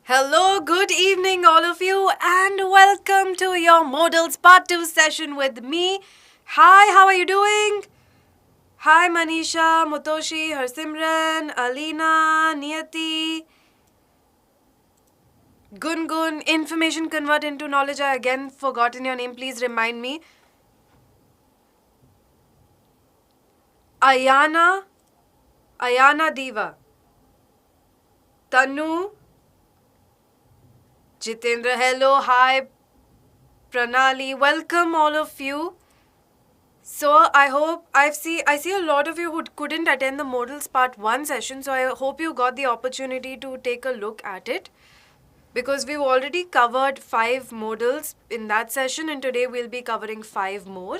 Hello, good evening, all of you, and welcome to your Modals Part 2 session with me. Hi, how are you doing? Hi, Manisha, Mutoshi, Harsimran, Alina, Niyati, Gungun. Information convert into knowledge. I again forgotten your name. Please remind me. Ayana Diva, Tanu, Jitendra. Hello, hi, Pranali. Welcome, all of you. So I hope I see a lot of you who couldn't attend the Modals Part 1 session. So I hope you got the opportunity to take a look at it. Because we've already covered 5 modals in that session, and today we'll be covering 5 more.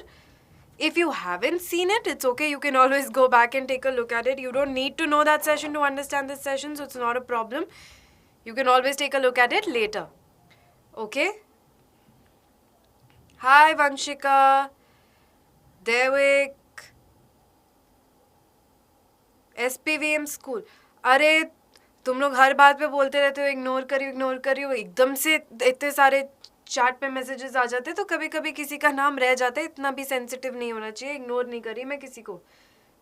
If you haven't seen it, it's okay. You can always go back and take a look at it. You don't need to know that session to understand this session, so it's not a problem. You can always take a look at it later. Okay? Hi, Vanshika. Devik. SPVM school. अरे तुम लोग हर बात पे बोलते रहते हो ignore करियो एकदम से इतने सारे चैट पे मैसेजेस आ जाते तो कभी कभी किसी का नाम रह जाता है. इतना भी सेंसिटिव नहीं होना चाहिए. इग्नोर नहीं करी मैं किसी को.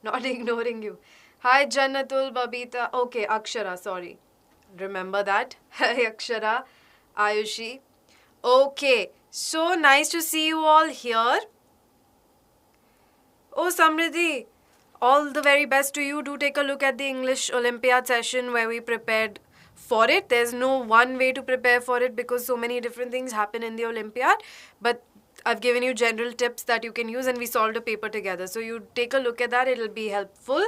Not ignoring you. Hi Jannatul, Babita. Okay, Akshara, sorry, remember that. Hi Akshara, Aayushi. Okay, so nice to see you all here. Oh, Samriddhi, all the very best to you. Do take a look at the English Olympiad session where we prepared for it. There's no one way to prepare for it because so many different things happen in the Olympiad. But I've given you general tips that you can use, and we solved a paper together. So you take a look at that. It'll be helpful.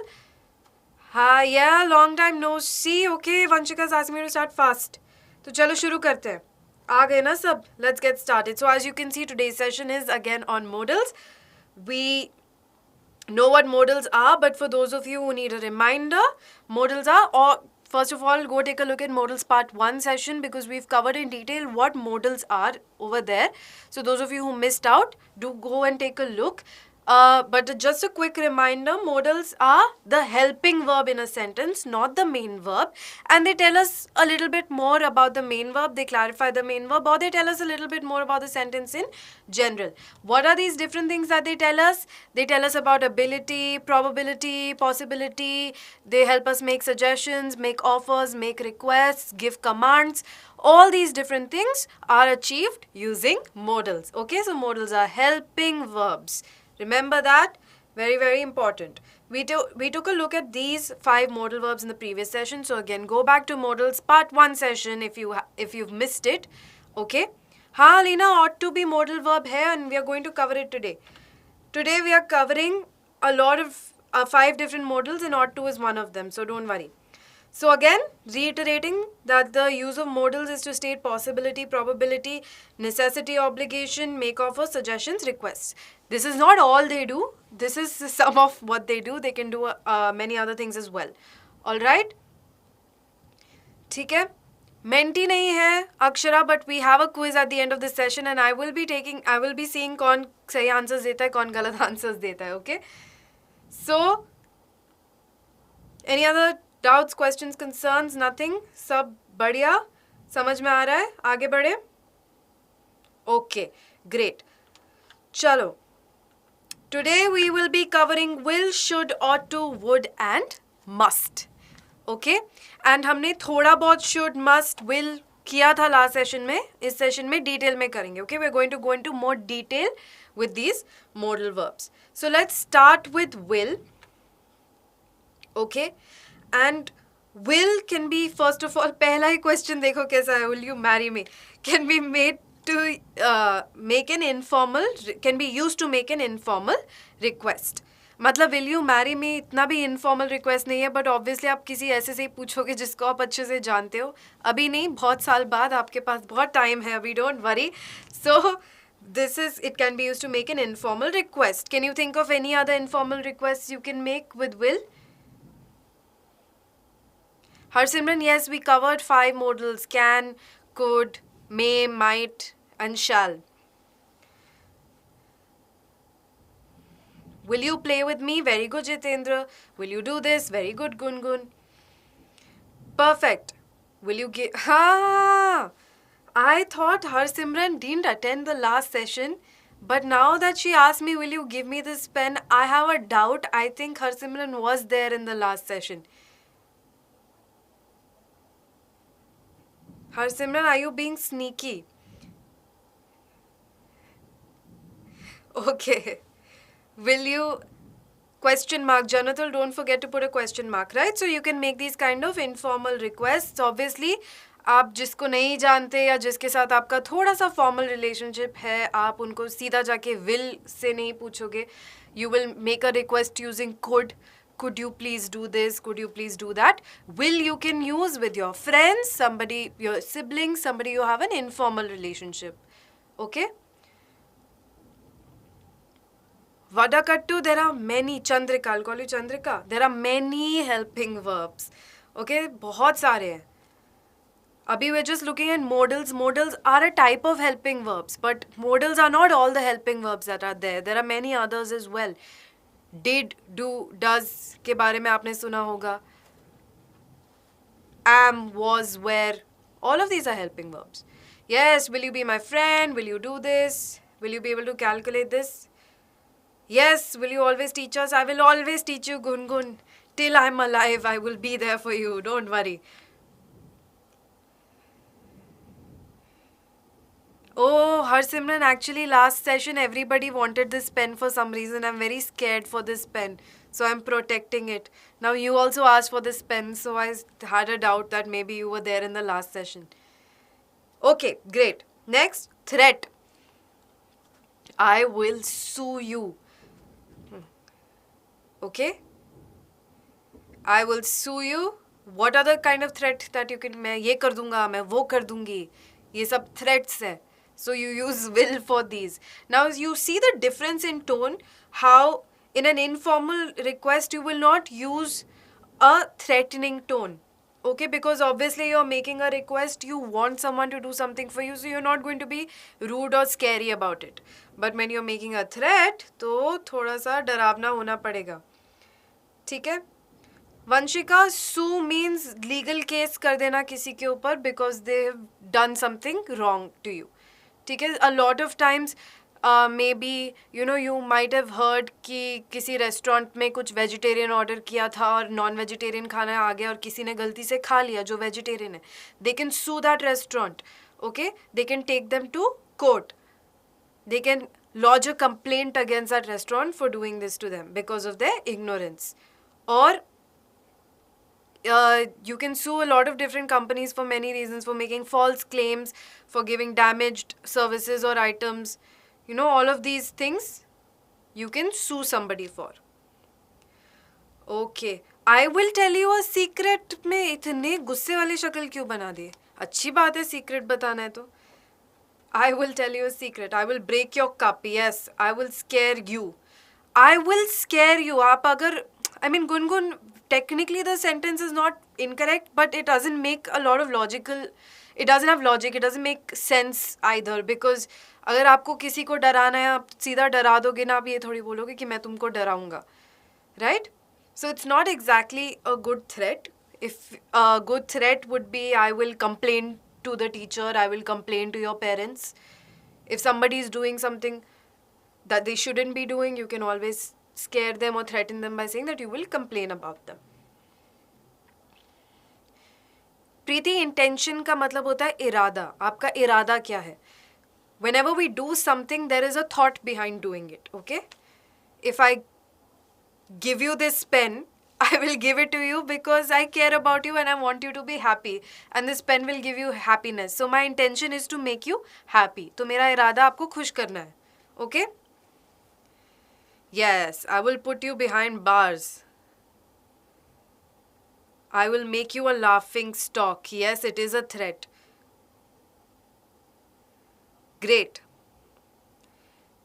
Hi, yeah, long time no see. Okay, Vanshika's asked me to start fast. तो चलो शुरू करते हैं. आ गए ना सब? Let's get started. So as you can see, today's session is again on modals. We know what modals are, but for those of you who need a reminder, modals are, or first of all, go take a look at Modals Part 1 session because we've covered in detail what modals are over there. So those of you who missed out, do go and take a look. But just a quick reminder, modals are the helping verb in a sentence, not the main verb. And they tell us a little bit more about the main verb. They clarify the main verb, or they tell us a little bit more about the sentence in general. What are these different things that they tell us? They tell us about ability, probability, possibility. They help us make suggestions, make offers, make requests, give commands. All these different things are achieved using modals. Okay, so modals are helping verbs. Remember that? Very, very important. We took a look at these 5 modal verbs in the previous session. So again, go back to modals part 1 session if you've missed it. Okay? हाँ Alina, ought to be modal verb hai, and we are going to cover it today. Today we are covering a lot of 5 different modals, and ought to is one of them. So don't worry. So again, reiterating that the use of modals is to state possibility, probability, necessity, obligation, make offer, suggestions, requests. This is not all they do. This is some of what they do. They can do many other things as well. All right? ठीक है? Menti नहीं है Akshara, but we have a quiz at the end of this session, and I will be seeing कौन सही answers देता है, कौन गलत answers देता है. Okay? So, any other doubts, questions, concerns? Nothing? सब बढ़िया? समझ में आ रहा है? आगे बढ़े? Okay, great. चलो. Today we will be covering will, should, ought to, would and must. Okay? And हमने थोड़ा बहुत should, must, will किया था last session में. इस session में detail में करेंगे. Okay? We're going to go into more detail with these modal verbs. So let's start with will. Okay? And will can be, first of all, पहला ही question देखो कैसा है. Will you marry me? Can be made to make an informal, can be used to make an informal request. मतलब will you marry me इतना भी informal request नहीं है, but obviously आप किसी ऐसे से ही पूछोगे जिसको आप अच्छे से जानते हो. अभी नहीं, बहुत साल बाद, आपके पास बहुत time है अभी, don't worry. So it can be used to make an informal request. Can you think of any other informal requests you can make with will? Harsimran, yes, we covered 5 modals: can, could, may, might, and shall. Will you play with me? Very good, Jitendra. Will you do this? Very good, Gungun. Perfect. Will you give... Ha! I thought Harsimran didn't attend the last session, but now that she asked me, will you give me this pen, I have a doubt. I think Harsimran was there in the last session. Harsimran, are you being sneaky? Okay. Will you... Question mark. Janatal, don't forget to put a question mark, right? So you can make these kind of informal requests. Obviously, आप जिसको नहीं जानते या जिसके साथ आपका थोड़ा सा फॉर्मल रिलेशनशिप है, आप उनको सीधा जाके will से नहीं पूछोगे. You will make a request using could you please do this, could you please do that. Will you can use with your friends, somebody, your siblings, somebody you have an informal relationship. Okay? Vadakattu, there are many. Chandrika, I'll call you Chandrika. There are many helping verbs. Okay? बहुत सारे हैं. Abhi, we're just looking at modals. Modals are a type of helping verbs, but modals are not all the helping verbs that are there. There are many others as well. Did, do, does के बारे में आपने सुना होगा. Am, was, were. All of these are helping verbs. Yes, will you be my friend? Will you do this? Will you be able to calculate this? Yes, will you always teach us? I will always teach you, Gungun. Till I'm alive, I will be there for you. Don't worry. Oh, Harsimran, actually last session everybody wanted this pen for some reason. I'm very scared for this pen. So I'm protecting it. Now you also asked for this pen, so I had a doubt that maybe you were there in the last session. Okay, great. Next, threat. I will sue you. Okay? I will sue you. What other kind of threat that you can... मैं ये कर दूंगा, मैं वो कर दूंगी. ये सब threats है. So you use will for these. Now you see the difference in tone, how in an informal request you will not use a threatening tone. Okay, because obviously you're making a request, you want someone to do something for you, so you're not going to be rude or scary about it. But when you're making a threat, तो थोड़ा सा डरावना होना पड़ेगा. ठीक है? Vanshika, sue means legal case कर देना किसी के ऊपर because they have done something wrong to you. ठीक है? A lot of times, maybe, you might have heard कि किसी restaurant में कुछ vegetarian order किया था और non-vegetarian खाना आ गया और किसी ने गलती से खा लिया जो vegetarian है. They can sue that restaurant. Okay? They can take them to court. They can lodge a complaint against that restaurant for doing this to them because of their ignorance. Or you can sue a lot of different companies for many reasons, for making false claims, for giving damaged services or items. All of these things you can sue somebody for. Okay. I will tell you a secret में इतने गुस्से वाली शक्ल क्यों बना दी? अच्छी बात है secret बताना है तो. I will tell you a secret. I will break your cup. Yes, I will scare you. I will scare you. आप अगर... Gungun, technically the sentence is not incorrect, but it doesn't make a lot of logical... It doesn't have logic. It doesn't make sense either. Because अगर आपको किसी को डराना है, आप सीधा डरा दोगे ना, आप ये थोड़ी बोलोगे कि मैं तुमको डराऊंगा. Right? So it's not exactly a good threat. If a good threat would be, I will complain to the teacher, I will complain to your parents. If somebody is doing something that they shouldn't be doing, you can always scare them or threaten them by saying that you will complain about them. Preeti, intention का मतलब होता है इरादा. आपका इरादा क्या है? Whenever we do something, there is a thought behind doing it. Okay? If I give you this pen, I will give it to you because I care about you and I want you to be happy. And this pen will give you happiness. So my intention is to make you happy. तो मेरा इरादा आपको खुश करना है. Okay? Yes, I will put you behind bars. I will make you a laughing stock. Yes, it is a threat. Great.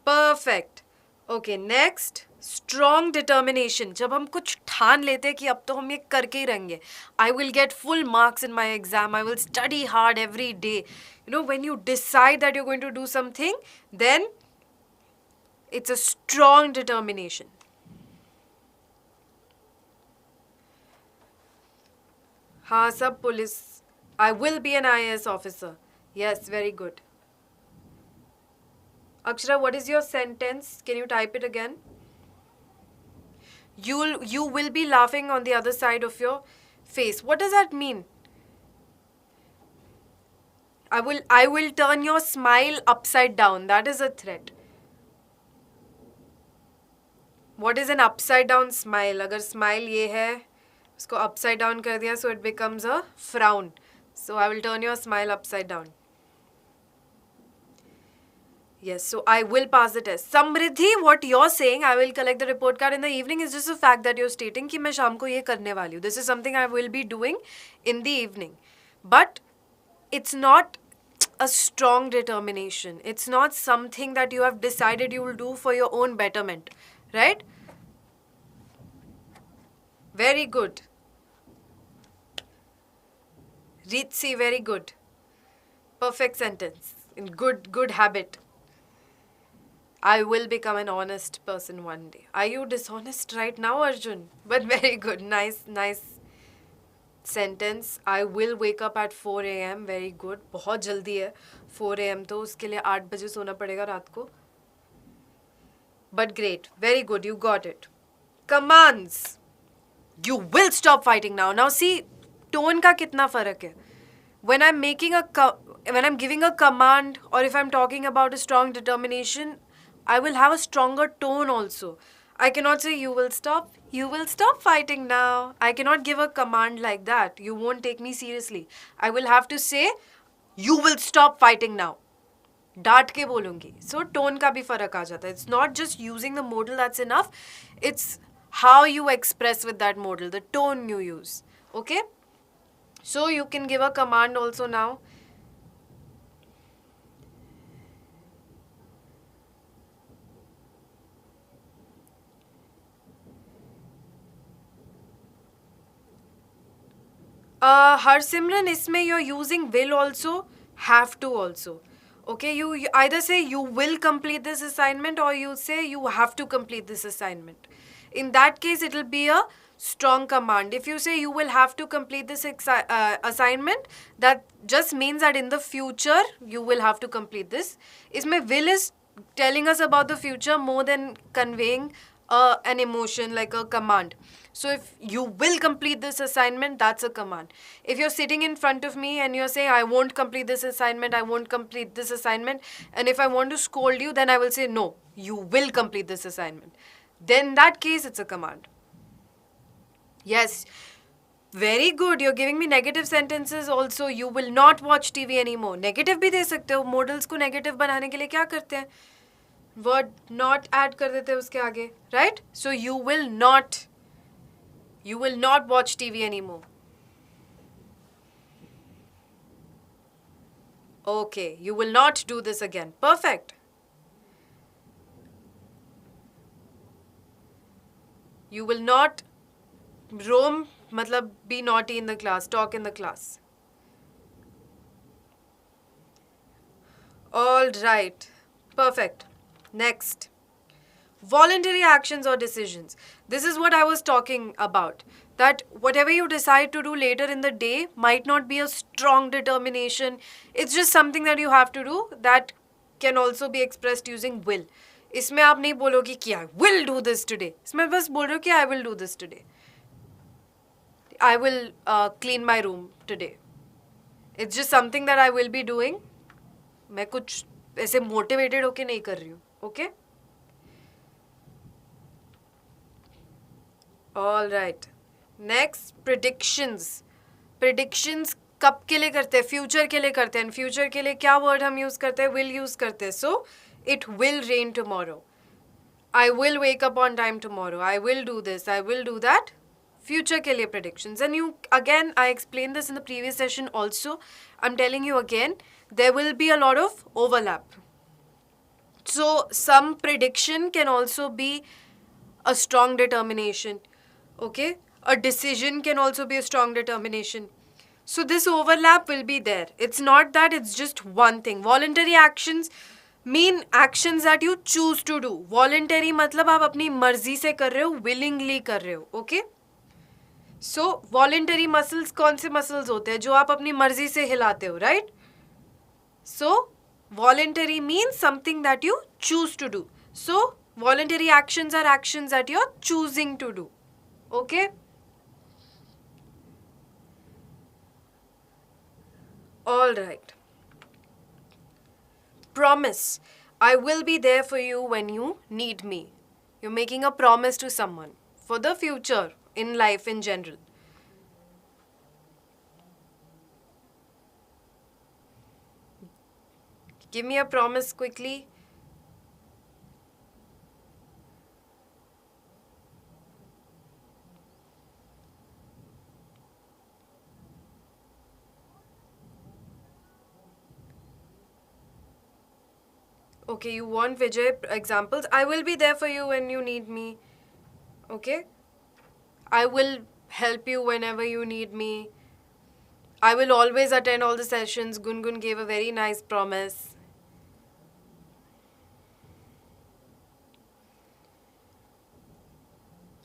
Perfect. Okay, next. Strong determination. जब हम कुछ ठान लेते हैं कि अब तो हम ये करके ही रहेंगे. I will get full marks in my exam. I will study hard every day. When you decide that you're going to do something, then it's a strong determination. हाँ, सब police I will be an IAS officer. Yes, very good. Akshara, what is your sentence? Can you type it again? You will be laughing on the other side of your face. What does that mean? I will turn your smile upside down. That is a threat. What is an upside down smile? अगर smile ये है, उसको upside down कर दिया, so it becomes a frown. So I will turn your smile upside down. Yes, so I will pass the test. Samriddhi, what you're saying, I will collect the report card in the evening, is just a fact that you're stating कि मैं शाम को ये करने वाली हूँ. This is something I will be doing in the evening. But it's not a strong determination. It's not something that you have decided you will do for your own betterment. Right? Very good. Ritsi, very good. Perfect sentence. In good habit. I will become an honest person one day. Are you dishonest right now, Arjun? But very good. Nice sentence. I will wake up at 4 a.m. Very good. बहुत जल्दी है 4 a.m. तो उसके लिए 8 बजे सोना पड़ेगा रात को. But great. Very good. You got it. Commands. You will stop fighting now. Now see, tone का कितना फर्क है. When I'm giving a command, or if I'm talking about a strong determination, I will have a stronger tone also. I cannot say you will stop fighting now. I cannot give a command like that. You won't take me seriously. I will have to say, you will stop fighting now. डांट के बोलूंगी. So tone का भी फर्क आ जाता है. It's not just using the modal that's enough. It's how you express with that modal, the tone you use. Okay? So you can give a command also now. Harsimran, इसमें you're using will also, have to also. Okay, you either say you will complete this assignment, or you say you have to complete this assignment. In that case, it will be a strong command. If you say you will have to complete this assignment, that just means that in the future, you will have to complete this. Isme will is telling us about the future more than conveying an emotion like a command. So if you will complete this assignment, that's a command. If you're sitting in front of me and you're saying, I won't complete this assignment, I won't complete this assignment, and if I want to scold you, then I will say, no, you will complete this assignment. Then in that case, it's a command. Yes, very good. You're giving me negative sentences also. You will not watch TV anymore. Negative भी दे सकते हो. Modals को negative बनाने के लिए क्या करते हैं? Word not add कर देते हैं उसके आगे. Right? So you will not watch TV anymore. Okay, you will not do this again. Perfect. You will not roam, matlab be naughty in the class, talk in the class. All right. Perfect. Next. Voluntary actions or decisions. This is what I was talking about. That whatever you decide to do later in the day might not be a strong determination. It's just something that you have to do that can also be expressed using will. इसमें आप नहीं बोलोगे कि I will do this today. इसमें बस बोल रहे हो कि I will do this today. I will clean my room today. It's just something that I will be doing. मैं कुछ ऐसे motivated होके नहीं कर रही हूँ. Okay? All right. Next, predictions. Predictions कब के लिए करते हैं? Future के लिए करते हैं. Future के लिए क्या word हम use करते हैं? Will use करते हैं. So, it will rain tomorrow. I will wake up on time tomorrow. I will do this. I will do that. Future के लिए predictions. And you, again, I explained this in the previous session also. I'm telling you again, there will be a lot of overlap. So, some prediction can also be a strong determination. Okay? A decision can also be a strong determination. So, this overlap will be there. It's not that it's just one thing. Voluntary actions mean actions that you choose to do. Voluntary मतलब आप अपनी मर्जी से कर रहे हो, willingly कर रहे हो. Okay? So voluntary muscles कौन से muscles होते हैं जो आप अपनी मर्जी से हिलाते हो, right? So voluntary means something that you choose to do. So voluntary actions are actions that you're choosing to do. Okay? All right. Promise. I will be there for you when you need me. You're making a promise to someone for the future in life in general. Give me a promise quickly. Okay, you want Vijay examples. I will be there for you when you need me. Okay? I will help you whenever you need me. I will always attend all the sessions. Gungun gave a very nice promise.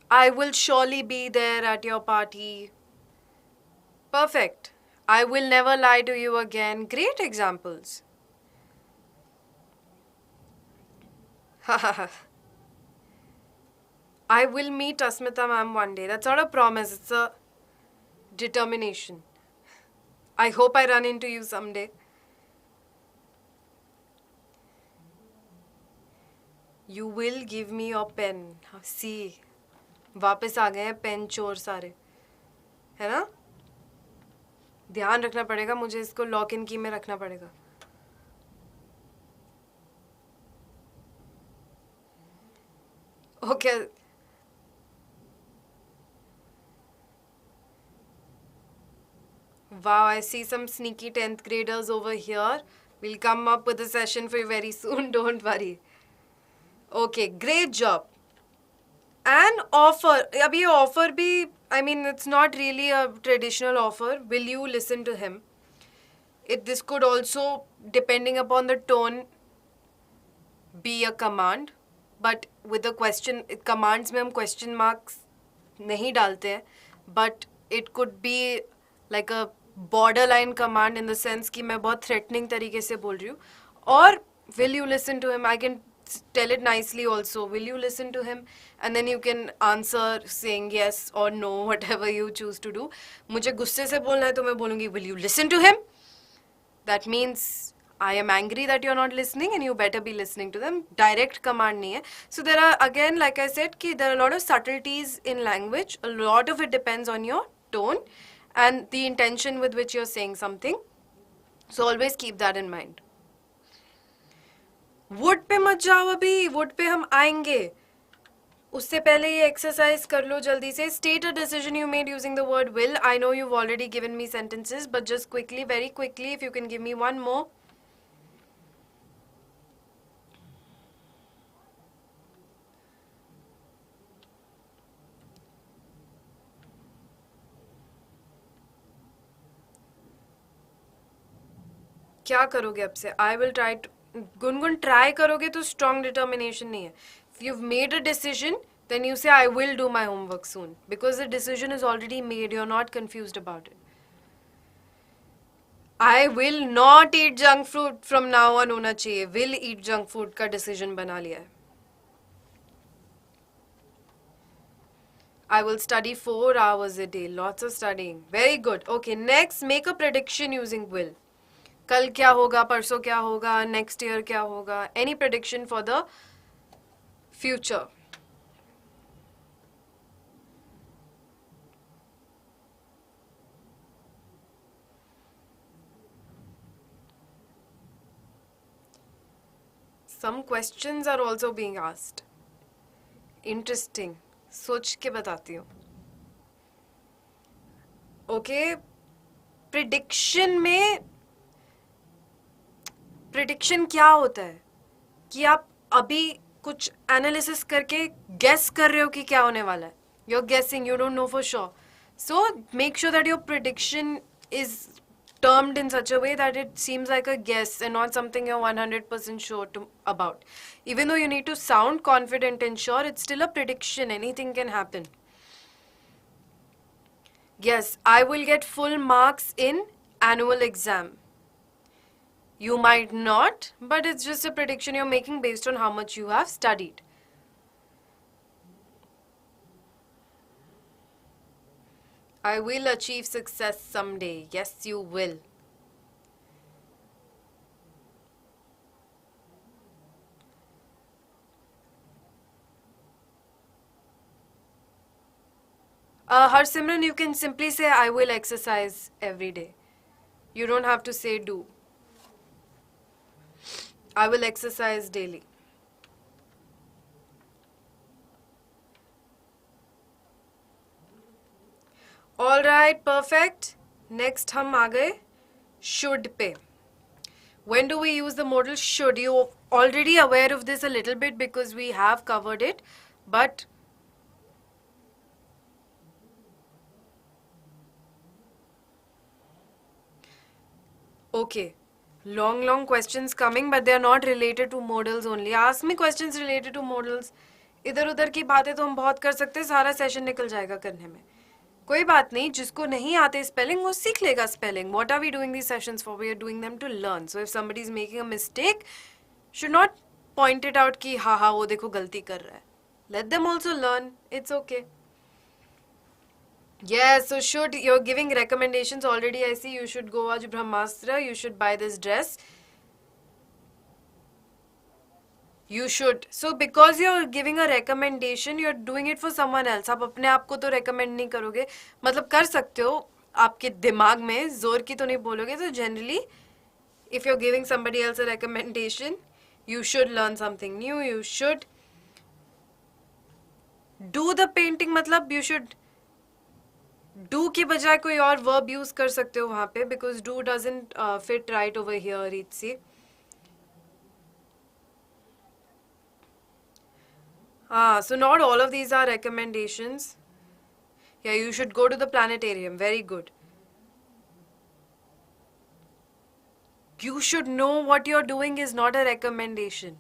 I will surely be there at your party. Perfect. I will never lie to you again. Great examples. I will meet Asmita Ma'am one day. That's not a promise, it's a determination. I hope I run into you someday. You will give me your pen. See, वापस आ गए हैं pen चोर सारे, है ना? ध्यान रखना पड़ेगा, मुझे इसको लॉक इन की में रखना पड़ेगा. Okay. Wow, I see some sneaky 10th graders over here. We'll come up with a session for you very soon, don't worry. Okay, great job. An offer. Abhi offer bhi, I mean, it's not really a traditional offer. Will you listen to him? This could also, depending upon the tone, be a command. But with the question, commands में हम question marks नहीं डालते हैं. But it could be like a borderline command in the sense कि मैं बहुत threatening तरीके से बोल रही हूँ. Or will you listen to him? I can tell it nicely also. Will you listen to him? And then you can answer saying yes or no, whatever you choose to do. मुझे गुस्से से बोलना है तो मैं बोलूँगी will you listen to him? That means I am angry that you're not listening and you better be listening to them. Direct command nahi hai. So there are, again, like I said, there are a lot of subtleties in language. A lot of it depends on your tone and the intention with which you're saying something. So always keep that in mind. Would पे मत जाओ अभी. Would पे हम आएंगे. उससे पहले ये exercise कर लो जल्दी से. State a decision you made using the word will. I know you've already given me sentences, but just quickly, very quickly, if you can give me one more. क्या करोगे अब से? I will try to. Gungun try करोगे तो strong determination नहीं है. If you've made a decision, then you say I will do my homework soon because the decision is already made. You're not confused about it. I will not eat junk food from now on होना चाहिए. Will eat junk food का decision बना लिया है. I will study 4 hours a day. Lots of studying. Very good. Okay, next, make a prediction using will. कल क्या होगा, परसों क्या होगा, next year क्या होगा. Any prediction for the future. Some questions are also being asked. Interesting. सोच के बताती हूँ. Okay. Prediction में प्रिडिक्शन क्या होता है कि आप अभी कुछ एनालिसिस करके गेस कर रहे हो कि क्या होने वाला है. यू आर गेसिंग, you don't know for sure. So make sure that your prediction is termed in such a way that it seems like a guess and not something you're 100% sure about. Even though you need to sound confident and sure, it's still a prediction. Anything can happen. Yes, I will get full marks in annual exam. You might not, but it's just a prediction you're making based on how much you have studied. I will achieve success someday. Yes, you will. Harsimran, you can simply say, I will exercise every day. You don't have to say do. I will exercise daily. Alright, perfect. Next हम आ गए should पे. When do we use the modal should? You're already aware of this a little bit because we have covered it, but okay. Long questions coming, but they are not related to modals only. Ask me questions related to modals. इधर उधर की बातें तो हम बहुत कर सकते हैं, सारा सेशन निकल जाएगा करने में. कोई बात नहीं, जिसको नहीं आते स्पेलिंग वो सीख लेगा spelling. What are we doing these sessions for? We are doing them to learn. So if somebody is making a mistake, should not point it out कि हाँ वो देखो गलती कर रहा है. Let them also learn. It's okay. Yes, so should, you're giving recommendations already. I see you should go watch Brahmastra, you should buy this dress. You should. So because you're giving a recommendation, you're doing it for someone else. आप अपने आप को तो recommend नहीं करोगे. मतलब कर सकते हो आपके दिमाग में, जोर की तो नहीं बोलोगे. So generally, if you're giving somebody else a recommendation, you should learn something new. You should do the painting. मतलब you should do के बजाय कोई और verb use कर सकते हो वहाँ पे, because do doesn't fit right over here, Ritsi. So not all of these are recommendations. Yeah, you should go to the planetarium. Very good. You should know what you're doing is not a recommendation.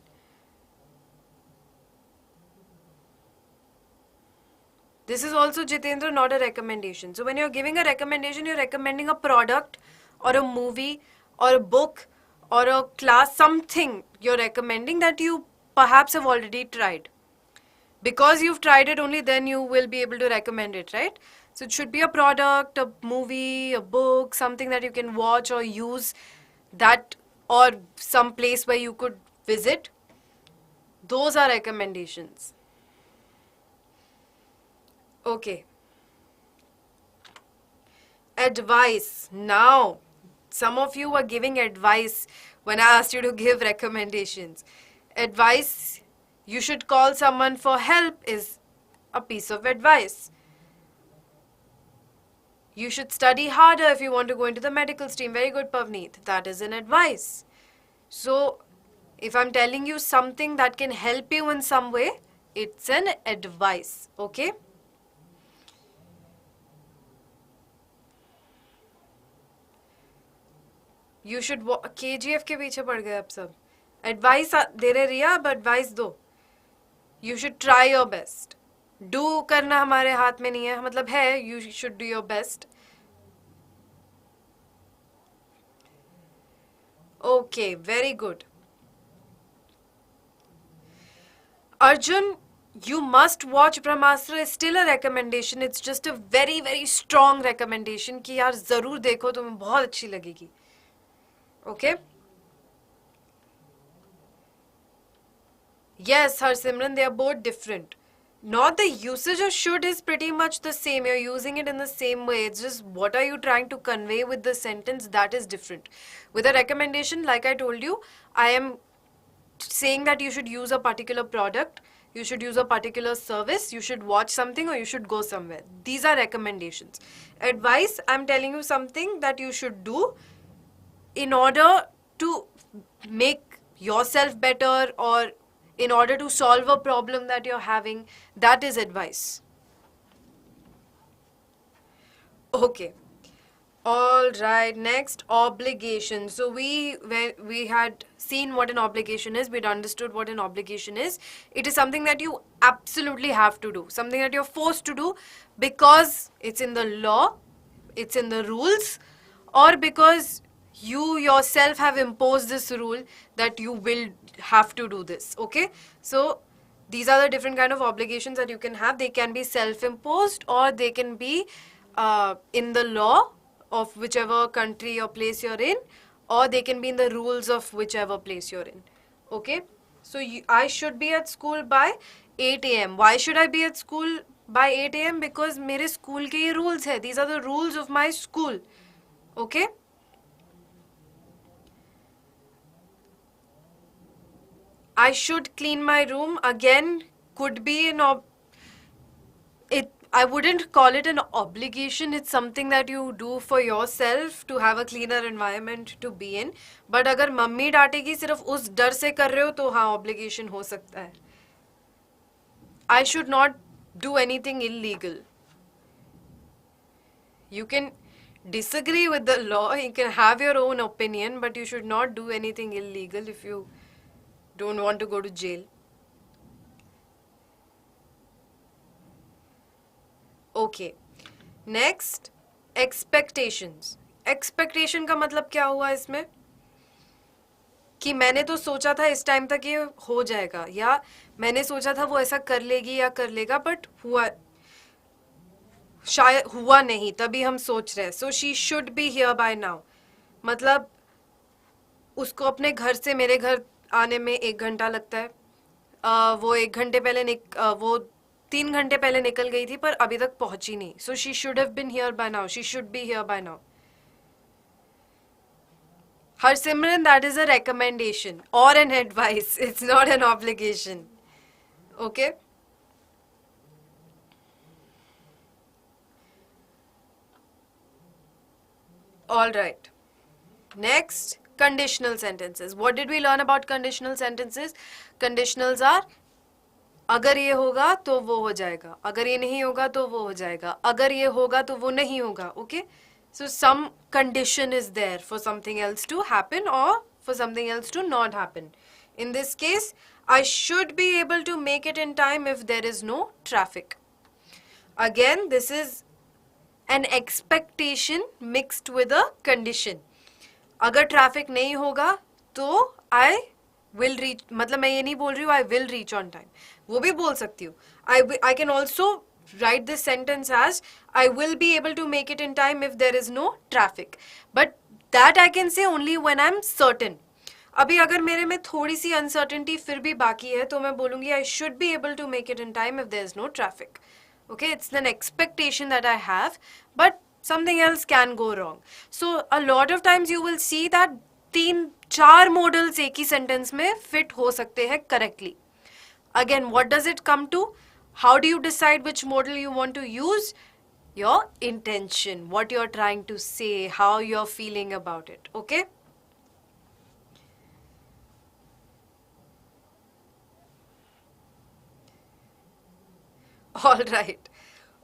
This is also, Jitendra, not a recommendation. So when you're giving a recommendation, you're recommending a product or a movie or a book or a class, something you're recommending that you perhaps have already tried. Because you've tried it, only then you will be able to recommend it, right? So it should be a product, a movie, a book, something that you can watch or use, that, or some place where you could visit. Those are recommendations. Okay. Advice. Now, some of you were giving advice when I asked you to give recommendations. Advice, you should call someone for help, is a piece of advice. You should study harder if you want to go into the medical stream. Very good, Pavneet. That is an advice. So, if I'm telling you something that can help you in some way, it's an advice. Okay? You should KGF के पीछे पड़ गए अब सब. Advice दे रहे रिया, अब advice दो. You should try your best. Do करना हमारे हाथ में नहीं है, मतलब है, you should do your best. Okay, very good. Arjun, you must watch Brahmastra is still a recommendation. It's just a very, very strong recommendation कि यार ज़रूर देखो, तुम्हें बहुत अच्छी लगेगी. Okay? Yes, Harsimran, they are both different. Not the usage of should is pretty much the same. You're using it in the same way. It's just what are you trying to convey with the sentence, that is different. With a recommendation, like I told you, I am saying that you should use a particular product, you should use a particular service, you should watch something, or you should go somewhere. These are recommendations. Advice, I'm telling you something that you should do in order to make yourself better or in order to solve a problem that you're having. That is advice. Okay. All right, next, obligation. So we had seen what an obligation is, we'd understood what an obligation is. It is something that you absolutely have to do, something that you're forced to do because it's in the law it's in the rules, or because you yourself have imposed this rule that you will have to do this. Okay, so these are the different kind of obligations that you can have. They can be self-imposed, or they can be in the law of whichever country or place you're in, or they can be in the rules of whichever place you're in. Okay, so I should be at school by 8 a.m. Why should I be at school by 8 a.m.? Because मेरे school के ये rules है. These are the rules of my school. Okay? I should clean my room. Again, could be I wouldn't call it an obligation. It's something that you do for yourself to have a cleaner environment to be in. But अगर mummy डांटेगी सिर्फ उस डर से कर रहे हो तो हाँ obligation हो सकता है. I should not do anything illegal. You can disagree with the law, you can have your own opinion, but you should not do anything illegal if you don't want to go to jail. Okay. Next, expectations. Expectation का मतलब क्या हुआ इसमें? कि मैंने तो सोचा था इस टाइम तक ये हो जाएगा, या मैंने सोचा था वो ऐसा कर लेगी या कर लेगा, बट हुआ शायद हुआ नहीं, तभी हम सोच रहे हैं. सो she should be here by now. मतलब उसको अपने घर से मेरे घर आने में 1 घंटा लगता है. वो 1 घंटे पहले वो 3 घंटे पहले निकल गई थी पर अभी तक पहुंची नहीं. So she should have been here by now. She should be here by now. Harsimran, that is a recommendation or an advice. It's not an obligation. Okay? Alright. Next, conditional sentences. What did we learn about conditional sentences? Conditionals are अगर ये होगा तो वो हो जाएगा, अगर ये नहीं होगा तो वो हो जाएगा, अगर ये होगा तो वो नहीं होगा. Okay? So some condition is there for something else to happen or for something else to not happen. In this case, I should be able to make it in time if there is no traffic. Again, this is an expectation mixed with a condition. अगर traffic नहीं होगा तो I will reach, मतलब मैं ये नहीं बोल रही हूँ I will reach on time. वो भी बोल सकती हूँ. I can also write this sentence as I will be able to make it in time if there is no traffic. But that I can say only when I'm certain. अभी अगर मेरे में थोड़ी सी uncertainty फिर भी बाकी है तो मैं बोलूँगी I should be able to make it in time if there is no traffic. Okay, it's an expectation that I have, but something else can go wrong. So a lot of times you will see that 3-4 modals एक ही sentence में fit हो सकते हैं correctly. Again, what does it come to? How do you decide which modal you want to use? Your intention, what you're trying to say, how you're feeling about it. Okay? Alright.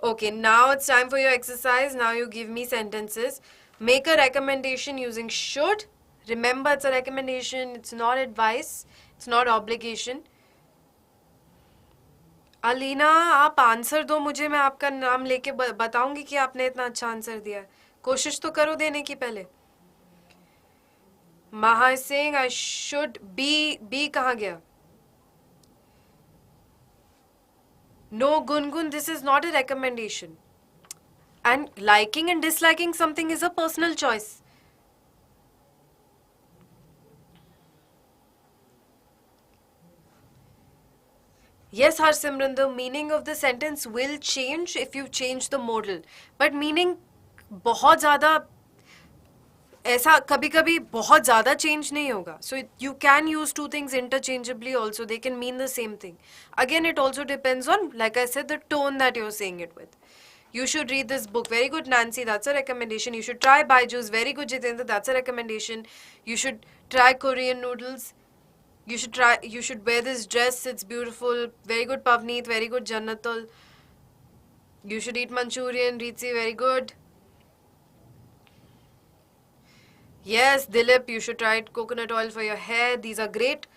Okay, now it's time for your exercise. Now you give me sentences. Make a recommendation using should. Remember, it's a recommendation. It's not advice. It's not obligation. Alina, आप answer दो मुझे, मैं आपका नाम लेके बताऊंगी कि आपने इतना अच्छा आंसर दिया. कोशिश तो करो देने की पहले. Maha is saying I should be कहाँ गया? No, Gungun, this is not a recommendation. And liking and disliking something is a personal choice. Yes, Harsimran, the meaning of the sentence will change if you change the modal. But meaning बहुत ज़्यादा ऐसा कभी-कभी बहुत ज़्यादा change नहीं होगा. So you can use two things interchangeably also. They can mean the same thing. Again, it also depends on, like I said, the tone that you're saying it with. You should read this book. Very good, Nancy. That's a recommendation. You should try BYJU'S. Very good, Jitendra. That's a recommendation. You should try Korean noodles. You should wear this dress. It's beautiful. Very good, Pavneet. Very good, Jannatul. You should eat Manchurian. Ritzi, very good. Yes, Dilip, you should try coconut oil for your hair. These are great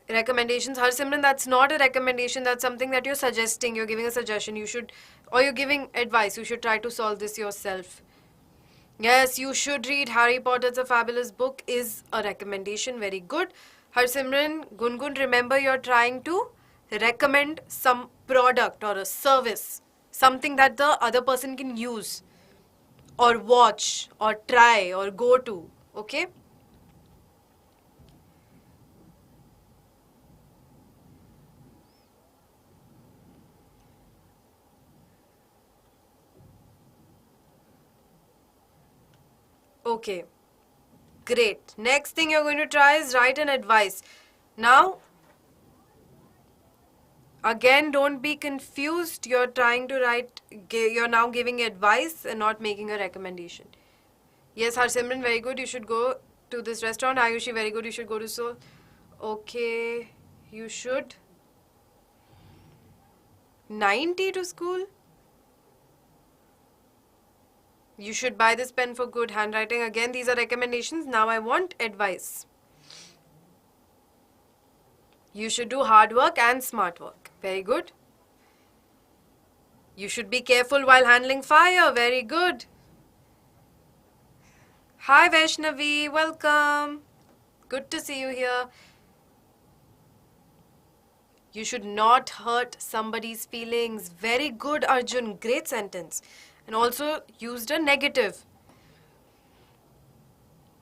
recommendations. Harsimran, that's not a recommendation. That's something that you're suggesting. You're giving a suggestion. Or you're giving advice. You should try to solve this yourself. Yes, you should read Harry Potter. It's a fabulous book. Is a recommendation. Very good. Harsimran, Gungun, remember you're trying to recommend some product or a service. Something that the other person can use or watch or try or go to. Okay? Okay. Great. Next thing you're going to try is write an advice. Now, again, don't be confused. You're trying to write, you're now giving advice and not making a recommendation. Yes, Harsimran, very good. You should go to this restaurant. Ayushi, very good. You should go to so. Okay, you should. 90 to school? You should buy this pen for good handwriting. Again, these are recommendations. Now I want advice. You should do hard work and smart work. Very good. You should be careful while handling fire. Very good. Hi Vaishnavi, welcome. Good to see you here. You should not hurt somebody's feelings. Very good, Arjun. Great sentence. And also used a negative.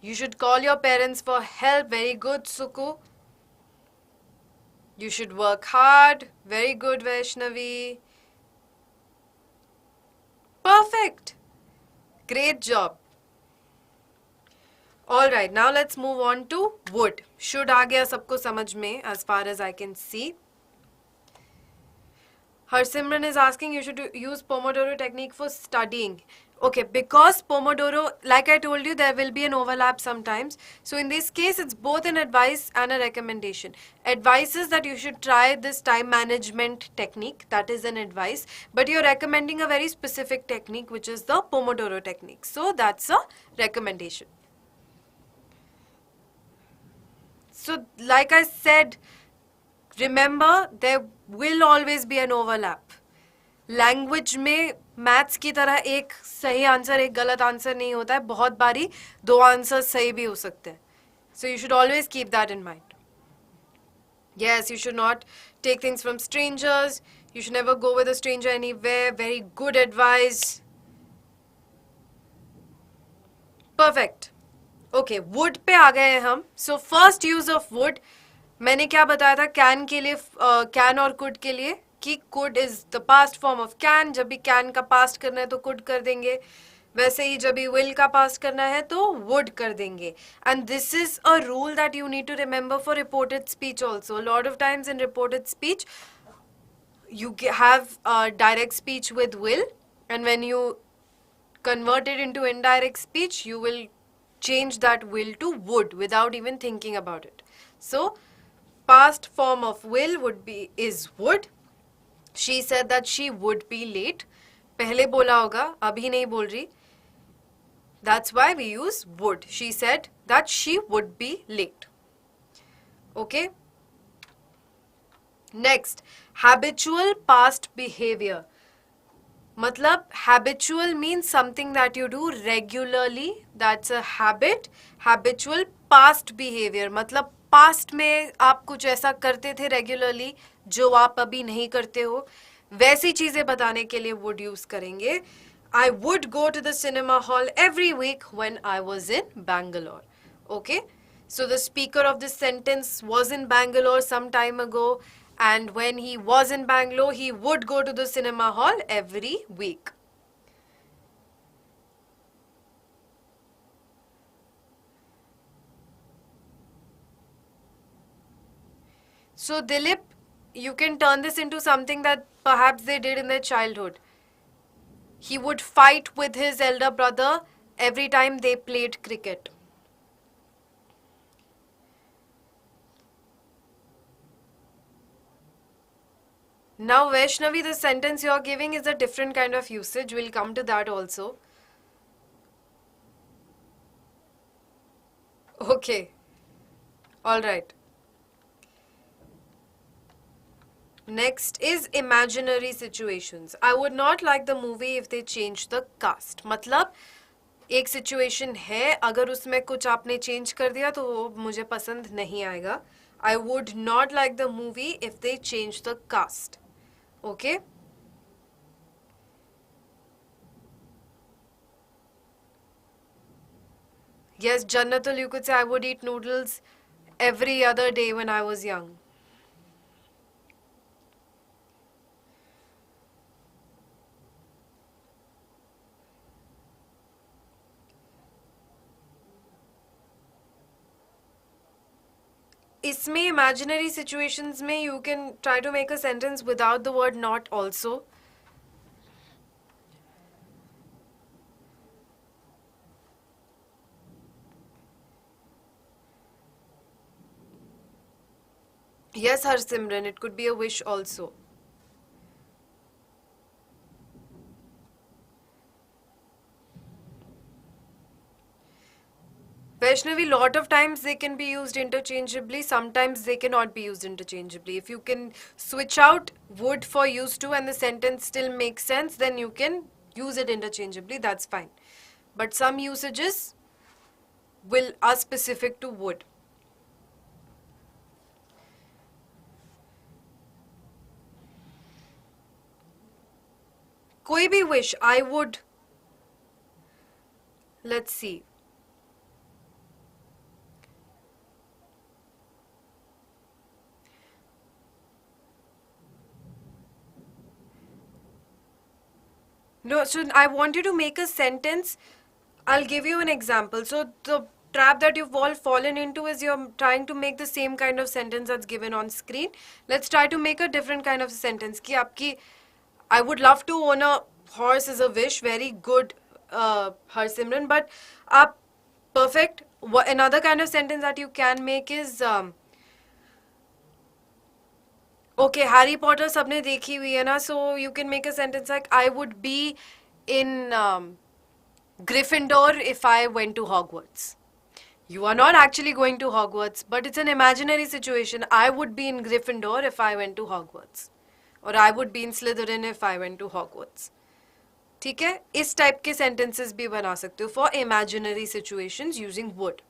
You should call your parents for help. Very good, Suku. You should work hard. Very good, Vaishnavi. Perfect. Great job. Alright, now let's move on to would. Should आ गया सबको समझ में as far as I can see. Harsimran is asking you should use Pomodoro technique for studying. Okay, because Pomodoro, like I told you, there will be an overlap sometimes. So in this case, it's both an advice and a recommendation. Advice is that you should try this time management technique. That is an advice. But you're recommending a very specific technique, which is the Pomodoro technique. So that's a recommendation. So like I said, remember, there will always be an overlap. Language में maths की तरह एक सही answer एक गलत answer नहीं होता है. बहुत बारी दो आंसर सही भी हो सकते हैं. So you should always keep that in mind. Yes, you should not take things from strangers. You should never go with a stranger anywhere. Very good advice. Perfect. Okay, would पे आ गए हैं हम. So first use of would. मैंने क्या बताया था can के लिए, can और could के लिए कि could is the past form of can. जब भी can का past करना है तो could कर देंगे. वैसे ही जब भी will का past करना है तो would कर देंगे. And this is a rule that you need to remember for reported speech also. A lot of times in reported speech, you have direct speech with will, and when you convert it into indirect speech, you will change that will to would without even thinking about it. So, past form of will would be is would. She said that she would be late. पहले बोला होगा, अभी नहीं बोल रही. That's why we use would. She said that she would be late. Okay? Next, habitual past behavior. मतलब habitual means something that you do regularly. That's a habit. Habitual past behavior. मतलब past में आप कुछ ऐसा करते थे regularly जो आप अभी नहीं करते हो. वैसी चीजें बताने के लिए would use करेंगे. I would go to the cinema hall every week when I was in Bangalore. Okay? So the speaker of this sentence was in Bangalore some time ago, and when he was in Bangalore, he would go to the cinema hall every week. So Dilip, you can turn this into something that perhaps they did in their childhood. He would fight with his elder brother every time they played cricket. Now, Vaishnavi, the sentence you are giving is a different kind of usage. We'll come to that also. Okay. All right. Next is imaginary situations. I would not like the movie if they change the cast. मतलब एक situation है, अगर उसमें कुछ आपने change कर दिया तो वो मुझे पसंद नहीं आएगा. I would not like the movie if they change the cast. Okay? Yes, Jannatul, you could say I would eat noodles every other day when I was young. इसमें imaginary situations में you can try to make a sentence without the word not also. Yes, Harsimran, it could be a wish also. Vaishnavi, lot of times they can be used interchangeably, sometimes they cannot be used interchangeably. If you can switch out would for used to and the sentence still makes sense, then you can use it interchangeably, that's fine. But some usages are specific to would. कोई भी wish, I would. Let's see. No, so I want you to make a sentence. I'll give you an example. So the trap that you've all fallen into is you're trying to make the same kind of sentence that's given on screen. Let's try to make a different kind of sentence. Ki aapki, I would love to own a horse is a wish. Very good, Harsimran. But perfect. Another kind of sentence that you can make is okay, Harry Potter सबने देखी हुई है ना, so you can make a sentence like I would be in Gryffindor if I went to Hogwarts. You are not actually going to Hogwarts, but it's an imaginary situation. I would be in Gryffindor if I went to Hogwarts. Or I would be in Slytherin if I went to Hogwarts. ठीक है? इस type के sentences भी बना सकते हो for imaginary situations using would.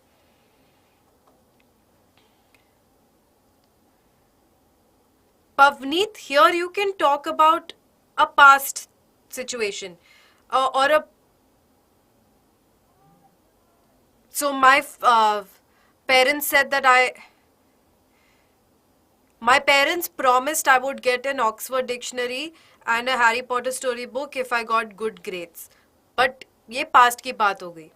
Pavneet, here you can talk about a past situation or a. So my parents said that my parents promised I would get an Oxford dictionary and a Harry Potter story book if I got good grades. But ये past की बात हो गई.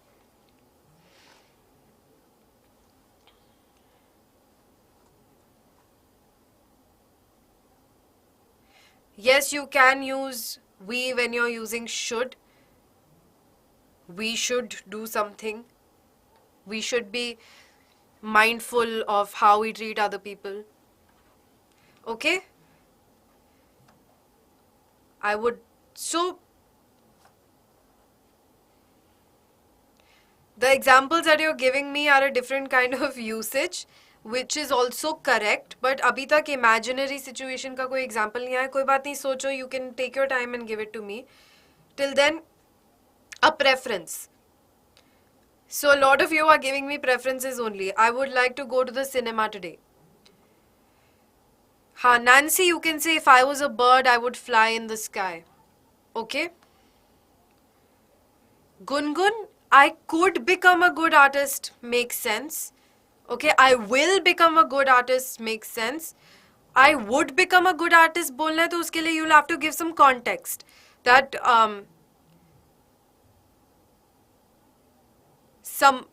Yes, you can use we when you're using should. We should do something. We should be mindful of how we treat other people. Okay? I would. So, the examples that you're giving me are a different kind of usage, which is also correct. But अभी तक imaginary situation का कोई example नहीं आया. कोई बात नहीं, सोचो. You can take your time and give it to me. Till then, a preference. So a lot of you are giving me preferences only. I would like to go to the cinema today. Ha, Nancy, you can say if I was a bird, I would fly in the sky. Okay? Gungun, I could become a good artist, makes sense. Okay, I will become a good artist, makes sense. I would become a good artist, बोलना है तो उसके लिए you'll have to give some context. That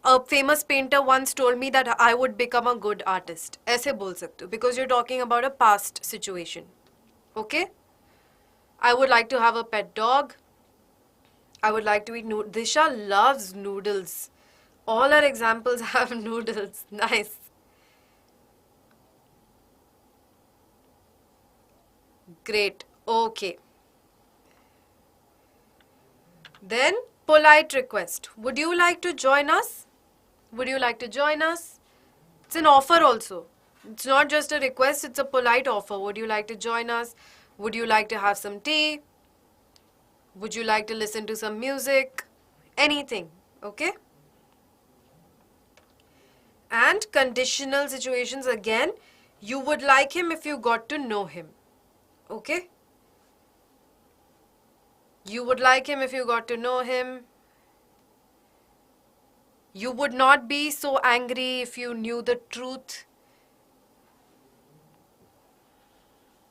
a famous painter once told me that I would become a good artist. ऐसे बोल सकते हो because you're talking about a past situation. Okay? I would like to have a pet dog. I would like to eat noodles. Disha loves noodles. All our examples have noodles. Nice. Great. Okay. Then, polite request. Would you like to join us? Would you like to join us? It's an offer also. It's not just a request, it's a polite offer. Would you like to join us? Would you like to have some tea? Would you like to listen to some music? Anything, okay? And conditional situations again, you would like him if you got to know him, okay? You would like him if you got to know him. You would not be so angry if you knew the truth.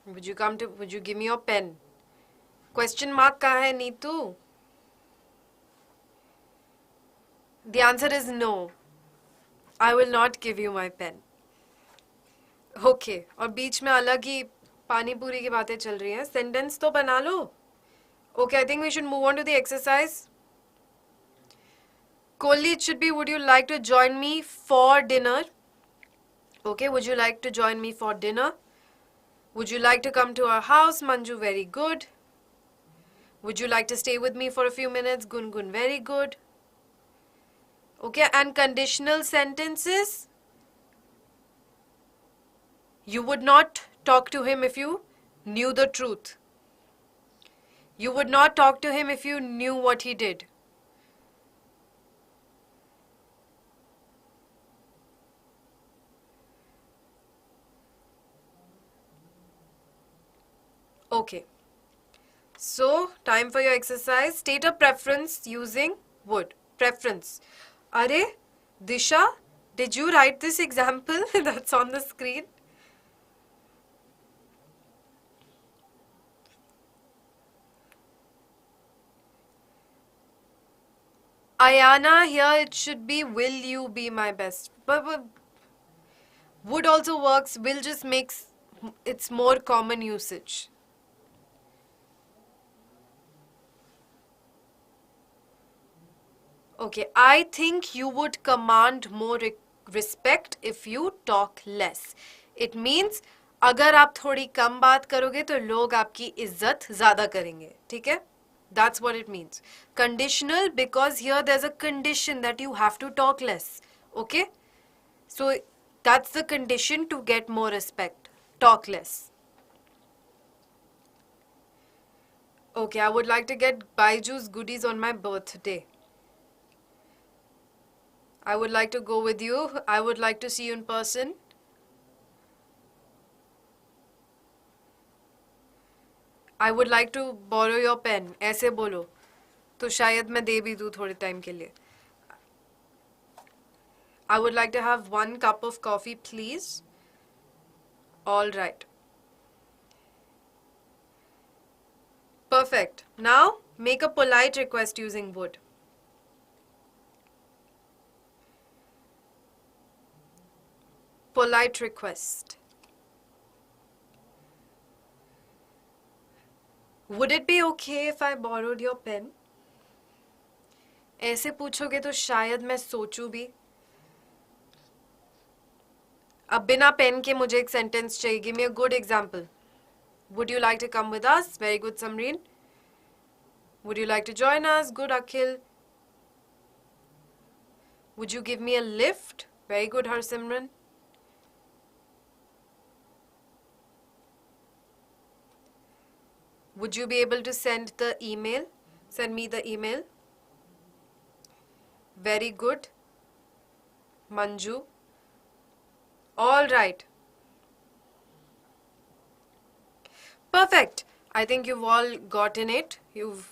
Would you give me your pen? Question mark kahan hai, Neetu? The answer is no. I will not give you my pen. Okay. और बीच में अलग ही पानी पूरी की बातें चल रही हैं. Sentence तो बना लो. Okay, I think we should move on to the exercise. Kohli, it should be, would you like to join me for dinner? Okay, would you like to join me for dinner? Would you like to come to our house? Manju, very good. Would you like to stay with me for a few minutes? Gungun, very good. Okay, and conditional sentences. You would not talk to him if you knew the truth. You would not talk to him if you knew what he did. Okay. So, time for your exercise. State a preference using would. Preference. Are, Disha, did you write this example that's on the screen? Ayana, here it should be, will you be my best? But would also works. Will just makes it's more common usage. Okay, I think you would command more respect if you talk less. It means अगर आप थोड़ी कम बात करोगे तो लोग आपकी इज्जत ज़्यादा करेंगे, ठीक है? That's what it means. Conditional because here there's a condition that you have to talk less, okay? So that's the condition to get more respect. Talk less. Okay, I would like to get BYJU'S goodies on my birthday. I would like to go with you. I would like to see you in person. I would like to borrow your pen. ऐसे बोलो तो शायद मैं दे भी दूँ थोड़े time के लिए. I would like to have 1 cup of coffee, please. All right. Perfect. Now make a polite request using would. Polite request. Would it be okay if I borrowed your pen? ऐसे पूछोगे तो शायद मैं सोचूं भी. अब बिना पेन के मुझे एक सेंटेंस चाहिए. Give me a good example. Would you like to come with us? Very good, Samreen. Would you like to join us? Good, Akhil. Would you give me a lift? Very good, Harsimran. Would you be able to send the email? Send me the email. Very good. Manju. All right. Perfect. I think you've all gotten it. You've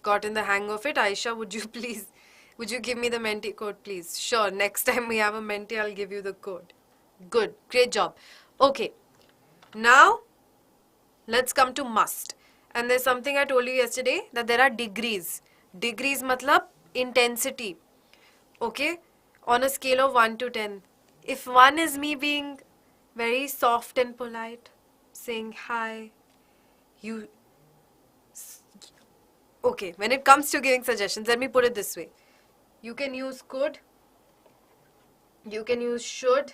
gotten the hang of it. Aisha, would you give me the Menti code, please? Sure. Next time we have a Menti, I'll give you the code. Good. Great job. Okay. Now, let's come to must. And there's something I told you yesterday, that there are degrees. Degrees matlab intensity. Okay? On a scale of 1 to 10. If 1 is me being very soft and polite, saying hi, you... Okay, when it comes to giving suggestions, let me put it this way. You can use could, you can use should,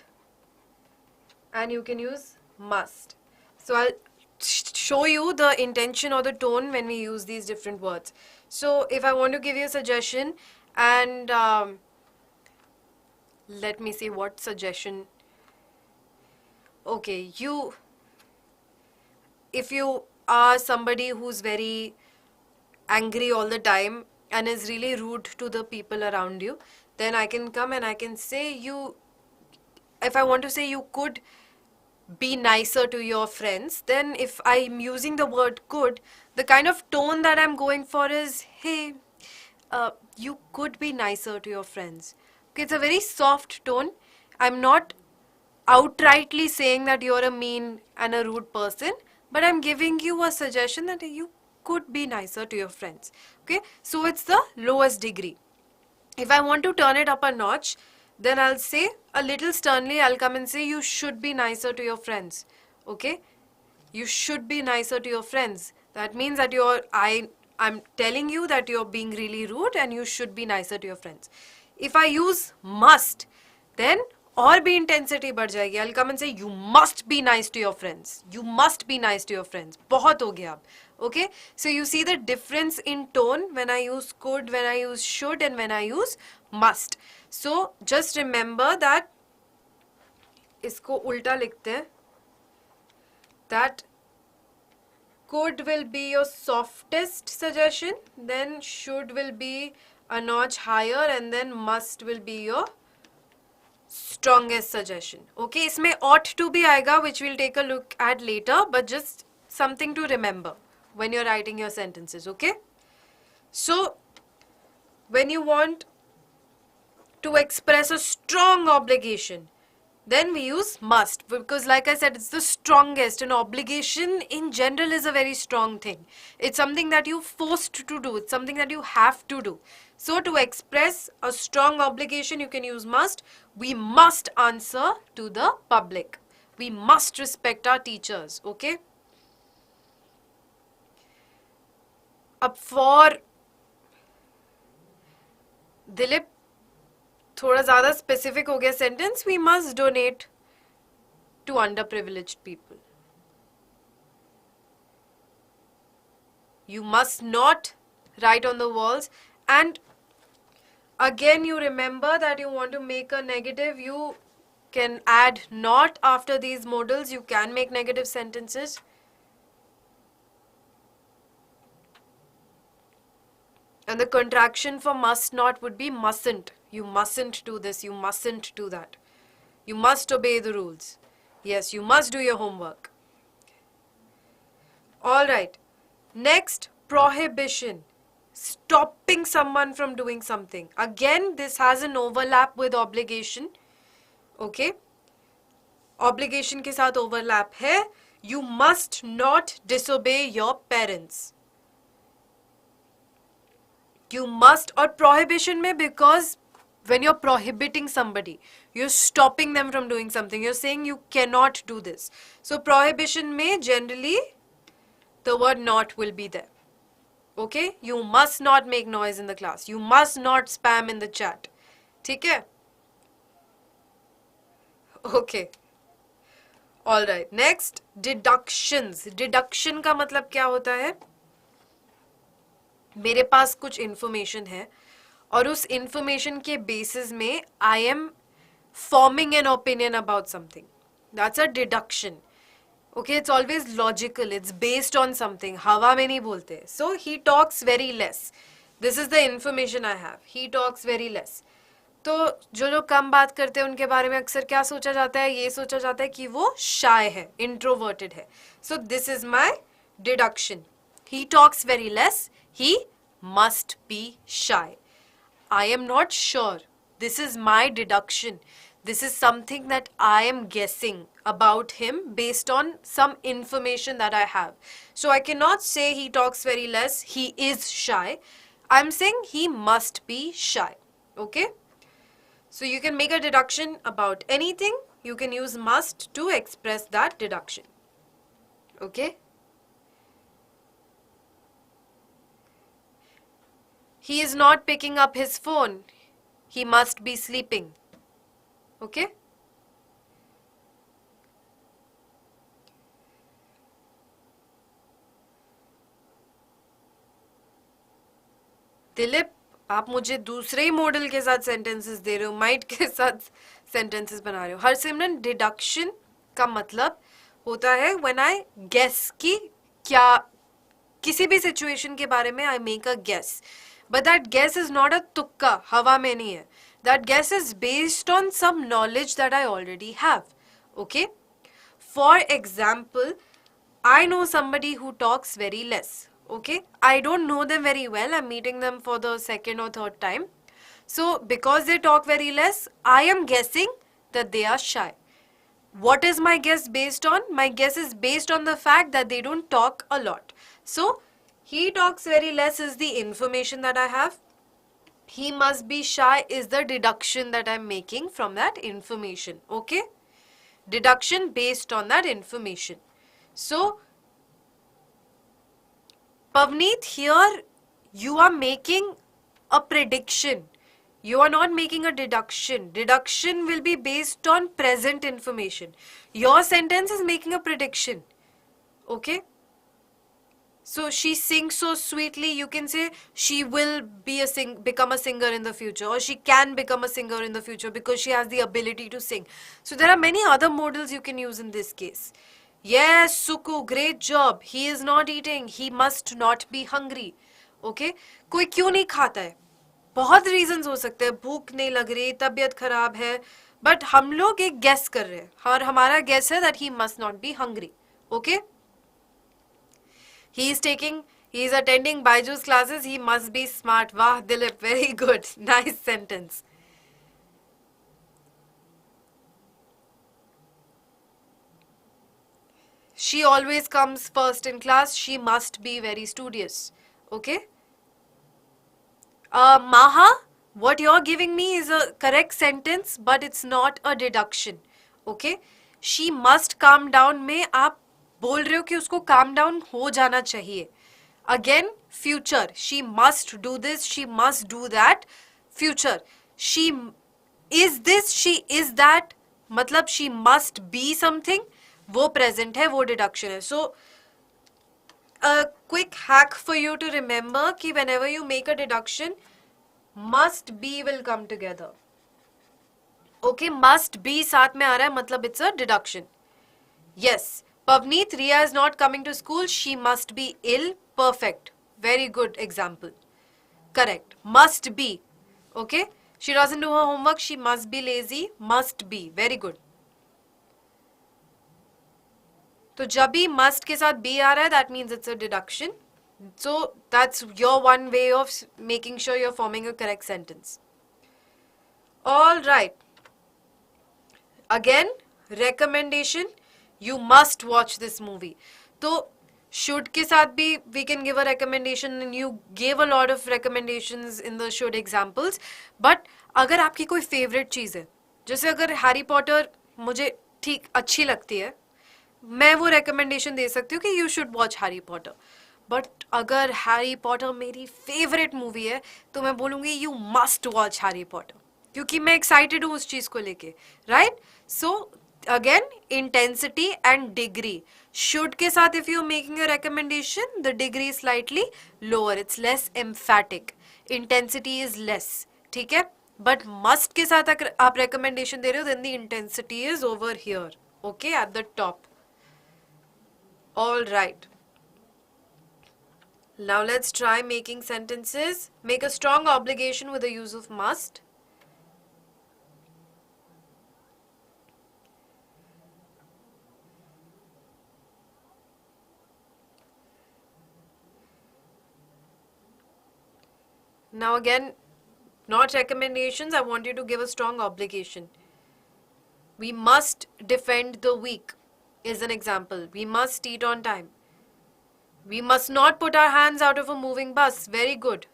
and you can use must. So I'll show you the intention or the tone when we use these different words. So if I want to give you a suggestion and let me see what suggestion. okay, if you are somebody who's very angry all the time and is really rude to the people around you, then I can come and I can say if I want to say you could be nicer to your friends, then if I'm using the word could, the kind of tone that I'm going for is, hey, you could be nicer to your friends. Okay, it's a very soft tone. I'm not outrightly saying that you're a mean and a rude person, but I'm giving you a suggestion that you could be nicer to your friends. Okay, so it's the lowest degree. If I want to turn it up a notch, then I'll say a little sternly, I'll come and say you should be nicer to your friends. Okay, you should be nicer to your friends. That means that I'm telling you that you're being really rude and you should be nicer to your friends. If I use must, then और भी intensity बढ़ जाएगी. I'll come and say you must be nice to your friends. You must be nice to your friends. बहुत हो गया अब. Okay, so you see the difference in tone when I use could, when I use should, and when I use must. So just remember that इसको उल्टा लिखते हैं. That could will be your softest suggestion, then should will be a notch higher, and then must will be your strongest suggestion. Okay, इसमें ought to भी आएगा, which we'll take a look at later, but just something to remember when you're writing your sentences. Okay, so when you want to express a strong obligation, then we use must, because like I said, it's the strongest. An obligation in general is a very strong thing. It's something that you're forced to do. It's something that you have to do. So to express a strong obligation, you can use must. We must answer to the public. We must respect our teachers. Okay? अब for Dilip, थोड़ा ज़्यादा specific हो गया sentence. We must donate to underprivileged people. You must not write on the walls. And again, you remember that you want to make a negative. You can add not after these modals. You can make negative sentences. And the contraction for must not would be mustn't. You mustn't do this. You mustn't do that. You must obey the rules. Yes, you must do your homework. All right. Next, prohibition. Stopping someone from doing something. Again, this has an overlap with obligation. Okay. Obligation के साथ overlap है. You must not disobey your parents. You must, or prohibition में, because when you're prohibiting somebody, you're stopping them from doing something. You're saying you cannot do this. So prohibition में generally the word not will be there. Okay? You must not make noise in the class. You must not spam in the chat. ठीक है? Okay. All right. Next, deductions. Deduction का मतलब क्या होता है? मेरे पास कुछ information है और उस information के basis में I am forming an opinion about something. That's a deduction. Okay, it's always logical. It's based on something. हवा में नहीं बोलते. So he talks very less. This is the information I have. He talks very less. तो जो लोग कम बात करते हैं उनके बारे में अक्सर क्या सोचा जाता है? ये सोचा जाता है कि वो shy है, introverted है. So this is my deduction. He talks very less. He must be shy. I am not sure. This is my deduction. This is something that I am guessing about him based on some information that I have. So I cannot say he talks very less. He is shy. I'm saying he must be shy. Okay? So you can make a deduction about anything. You can use must to express that deduction. Okay? He is not picking up his phone. He must be sleeping. Okay? Dilip, आप मुझे दूसरे ही model के साथ sentences दे रहे हो, might के साथ sentences बना रहे हो. हरसिमरन, डिडक्शन का मतलब होता है when I guess कि क्या किसी भी सिचुएशन के बारे में I make a guess. But that guess is not a तुक्का, हवा में नहीं है. That guess is based on some knowledge that I already have. Okay? For example, I know somebody who talks very less. Okay? I don't know them very well. I'm meeting them for the second or third time. So, because they talk very less, I am guessing that they are shy. What is my guess based on? My guess is based on the fact that they don't talk a lot. So, he talks very less is the information that I have. He must be shy is the deduction that I'm making from that information. Okay? Deduction based on that information. So, Pavneet, here you are making a prediction. You are not making a deduction. Deduction will be based on present information. Your sentence is making a prediction. Okay? So she sings so sweetly, you can say she will become a singer in the future, or she can become a singer in the future because she has the ability to sing. So there are many other modals you can use in this case. Yes, Suku, great job. He is not eating. He must not be hungry. Okay? कोई क्यों नहीं खाता है? बहुत reasons हो सकते हैं. भूख नहीं लग रही, तबीयत खराब है, बट हम लोग एक गेस कर रहे हैं और हमारा गेस है that he must not be hungry. Okay? He is attending BYJU'S classes. He must be smart. Wah, Dilip, very good. Nice sentence. She always comes first in class. She must be very studious. Okay? Maha, what you're giving me is a correct sentence, but it's not a deduction. Okay? She must calm down में आप बोल रहे हो कि उसको calm down हो जाना चाहिए. Again, future. She must do this. She must do that. Future. She is this. She is that. मतलब she must be something. वो present है, वो deduction है. So, a quick hack for you to remember कि whenever you make a deduction, must be will come together. Okay, must be साथ में आ रहा है मतलब it's a deduction. Yes, Pavneet, Riya is not coming to school. She must be ill. Perfect. Very good example. Correct. Must be. Okay. She doesn't do her homework. She must be lazy. Must be. Very good. तो जब भी must के साथ be आ रहा है, that means it's a deduction. So that's your one way of making sure you're forming a correct sentence. All right. Again, recommendation. You must watch this movie. तो should के साथ भी we can give a recommendation, and you gave a lot of recommendations in the should examples. But अगर आपकी कोई favorite चीज़ है, जैसे अगर हैरी पॉटर मुझे ठीक अच्छी लगती है, मैं वो recommendation दे सकती हूँ कि you should watch Harry Potter. But अगर हैरी पॉटर मेरी फेवरेट मूवी है तो मैं बोलूँगी you must watch Harry Potter, क्योंकि मैं एक्साइटेड हूँ उस चीज़ को लेके. Right? So again, intensity and degree. Should के साथ if you are making a recommendation, the degree is slightly lower, it's less emphatic, intensity is less. ठीक है? बट मस्ट के साथ अगर आप रिकमेंडेशन दे रहे हो, then the intensity is over here. Okay, at the top. All right. Now let's try making sentences. Make a strong obligation with the use of must. Now again, not recommendations. I want you to give a strong obligation. We must defend the weak is an example. We must eat on time. We must not put our hands out of a moving bus. Very good.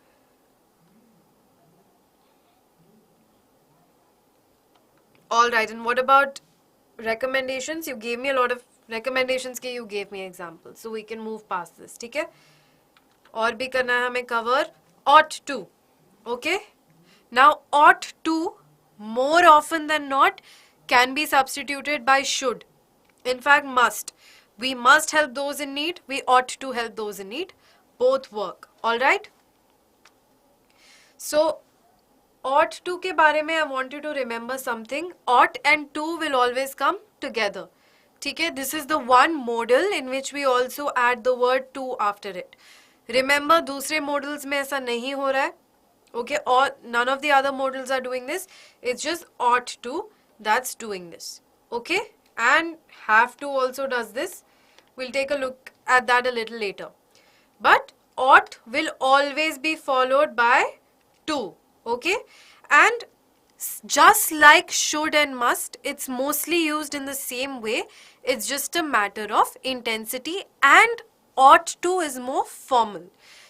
All right. And what about recommendations? You gave me a lot of recommendations. You gave me examples. So we can move past this. ठीक है? और भी करना है हमें cover. Ought to. Okay? Now, ought to, more often than not, can be substituted by should. In fact, must. We must help those in need. We ought to help those in need. Both work. All right? So, ought to के बारे में I want you to remember something. Ought and to will always come together. ठीक है, this is the one modal in which we also add the word to after it. Remember, दूसरे modals में ऐसा नहीं हो रहा है. Okay, or none of the other modals are doing this. It's just ought to that's doing this. Okay, and have to also does this. We'll take a look at that a little later. But ought will always be followed by to. Okay, and just like should and must, it's mostly used in the same way. It's just a matter of intensity, and ought to is more formal.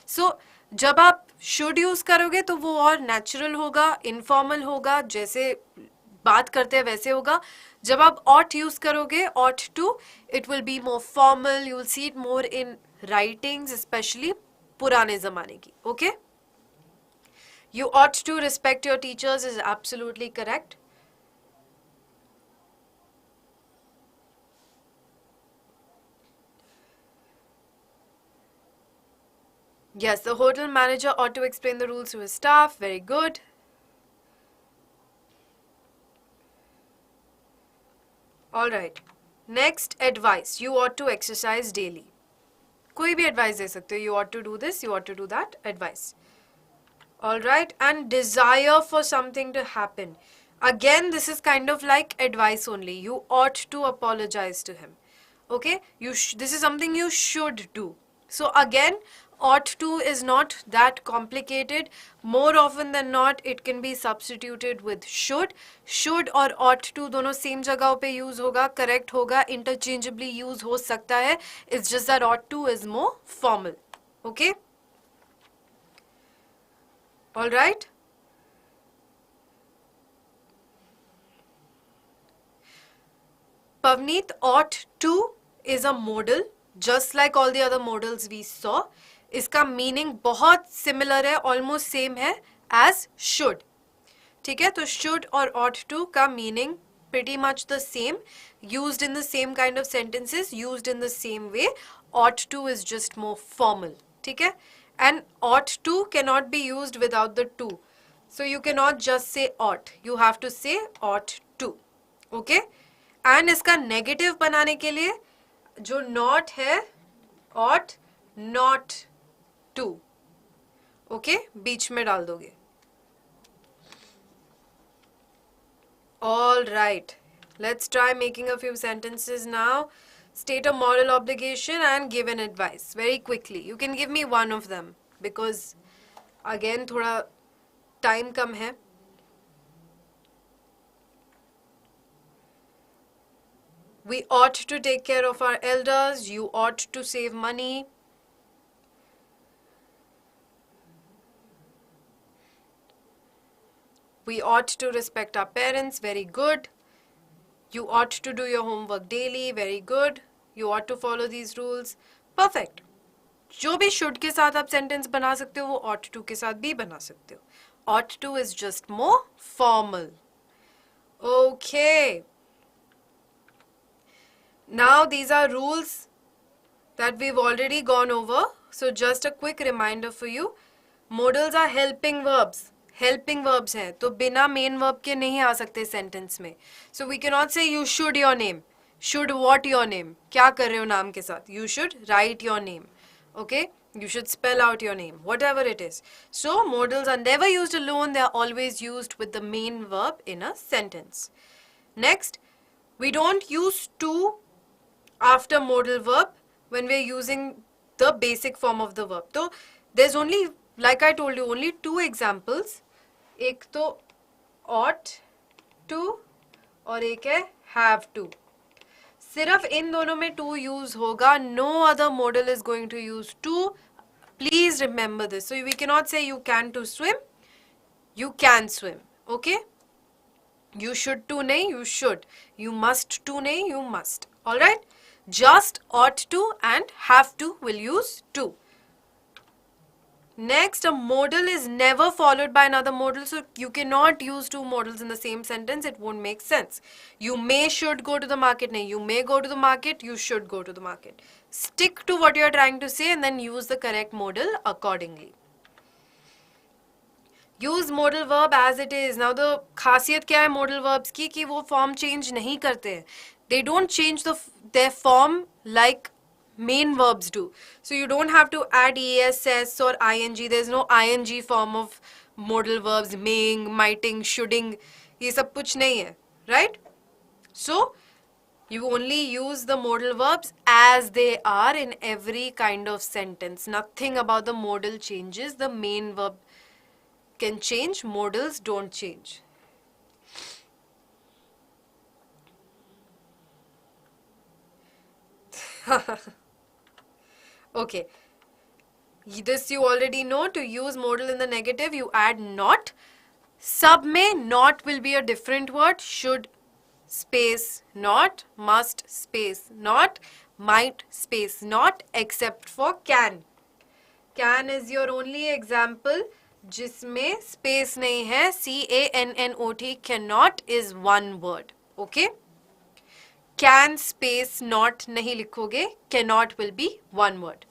So जब आप should use करोगे तो वो और natural होगा, informal होगा, जैसे बात करते हैं वैसे होगा. जब आप ought use करोगे, ought to, it will be more formal. You will see it more in writings, especially पुराने ज़माने की. Okay? You ought to respect your teachers is absolutely correct. Yes, the hotel manager ought to explain the rules to his staff. Very good. All right. Next, advice. You ought to exercise daily. कोई भी advice दे सकते हो. You ought to do this, you ought to do that. Advice. All right. And desire for something to happen. Again, this is kind of like advice only. You ought to apologize to him. Okay? This is something you should do. So again, ought to is not that complicated. More often than not, it can be substituted with should. Should or ought to दोनों same जगहों पे use होगा, correct होगा, interchangeably use हो सकता है. It's just that ought to is more formal. Okay? All right? Pavneet, ought to is a modal, just like all the other modals we saw. इसका meaning बहुत similar है, almost same है age should. ठीक है, तो should और ought to का meaning pretty much the same, used in the same kind of sentences, used in the same way. Ought to is just more formal. ठीक है, and ought to cannot be used without the to. So you cannot just say ought, you have to say ought to. Okay, and इसका negative बनाने के लिए जो not है ought not to. Okay, बीच में डाल दोगे. All right, let's try making a few sentences now. State a moral obligation and give an advice very quickly. You can give me one of them because again थोड़ा time कम है. We ought to take care of our elders. You ought to save money. We ought to respect our parents. Very good. You ought to do your homework daily. Very good. You ought to follow these rules. Perfect. जो भी should के साथ आप sentence बना सकते हो वो ought to के साथ भी बना सकते हो. Ought to is just more formal. Okay. Now these are rules that we've already gone over. So just a quick reminder for you. Modals are helping verbs. Helping verbs हैं तो बिना main verb के नहीं आ सकते sentence में. So we cannot say you should your name. Should what your name? क्या कर रहे हो नाम के साथ? You should write your name. Okay? You should spell out your name. Whatever it is. So modals are never used alone. They are always used with the main verb in a sentence. Next, we don't use to after modal verb when we are using the basic form of the verb. So there's only, like I told you, only two examples. एक तो ought to और एक है have to. सिर्फ इन दोनों में to use होगा. No other modal is going to use to. Please remember this. So we cannot say you can to swim. You can swim. Okay? You should to नहीं, you should. You must to नहीं, you must. Alright? Just ought to and have to will use to. Next, a modal is never followed by another modal. So you cannot use two modals in the same sentence. It won't make sense. You may should go to the market. No, you may go to the market. You should go to the market. Stick to what you are trying to say and then use the correct modal accordingly. Use modal verb as it is. Now the खासियत क्या है modal verbs की कि वो form change नहीं करते हैं. They don't change their form like main verbs do. So you don't have to add ESS or ING. There's no ING form of modal verbs, maying, mighting, shoulding. ये सब कुछ नहीं है, right? So you only use the modal verbs as they are in every kind of sentence. Nothing about the modal changes. The main verb can change. Modals don't change. Okay. This you already know. To use modal in the negative, you add not. Sub में not will be a different word. Should space not, must space not, might space not, except for can. Can is your only example जिसमें space नहीं है. CANNOT, cannot is one word. Okay? Can space not नहीं लिखोगे. Cannot will be one word.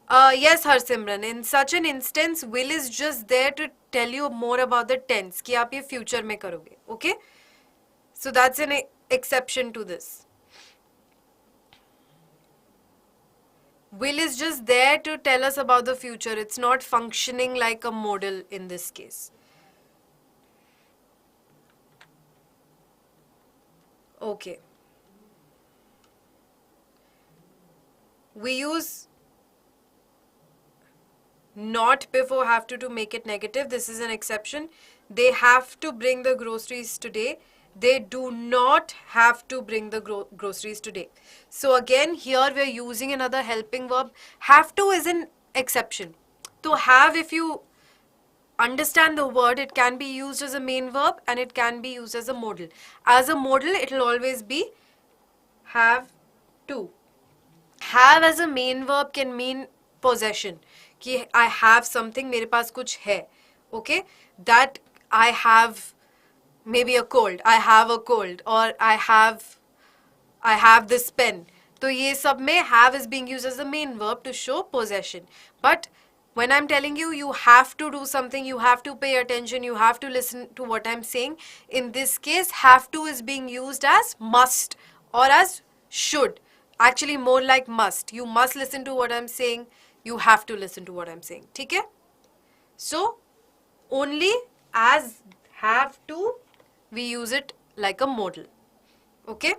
Yes, Harsimran. In such an instance, will is just there to tell you more about the tense कि आप ये future में करोगे. Okay? So that's an exception to this. Will is just there to tell us about the future. It's not functioning like a modal in this case. Okay. We use not before have to make it negative. This is an exception. They have to bring the groceries today. They do not have to bring the groceries today. So again, here we are using another helping verb. Have to is an exception. To have, if you understand the word, it can be used as a main verb and it can be used as a modal. As a modal, it will always be have to. Have as a main verb can mean possession. कि I have something, मेरे पास कुछ है. Okay? That I have maybe a cold. I have a cold. Or I have this pen. तो ये सब में have is being used as the main verb to show possession. But when I'm telling you, you have to do something, you have to pay attention, you have to listen to what I'm saying. In this case, have to is being used as must or as should. Actually, more like must. You must listen to what I'm saying. You have to listen to what I'm saying. ठीक है? So, only as have to, we use it like a modal. Okay?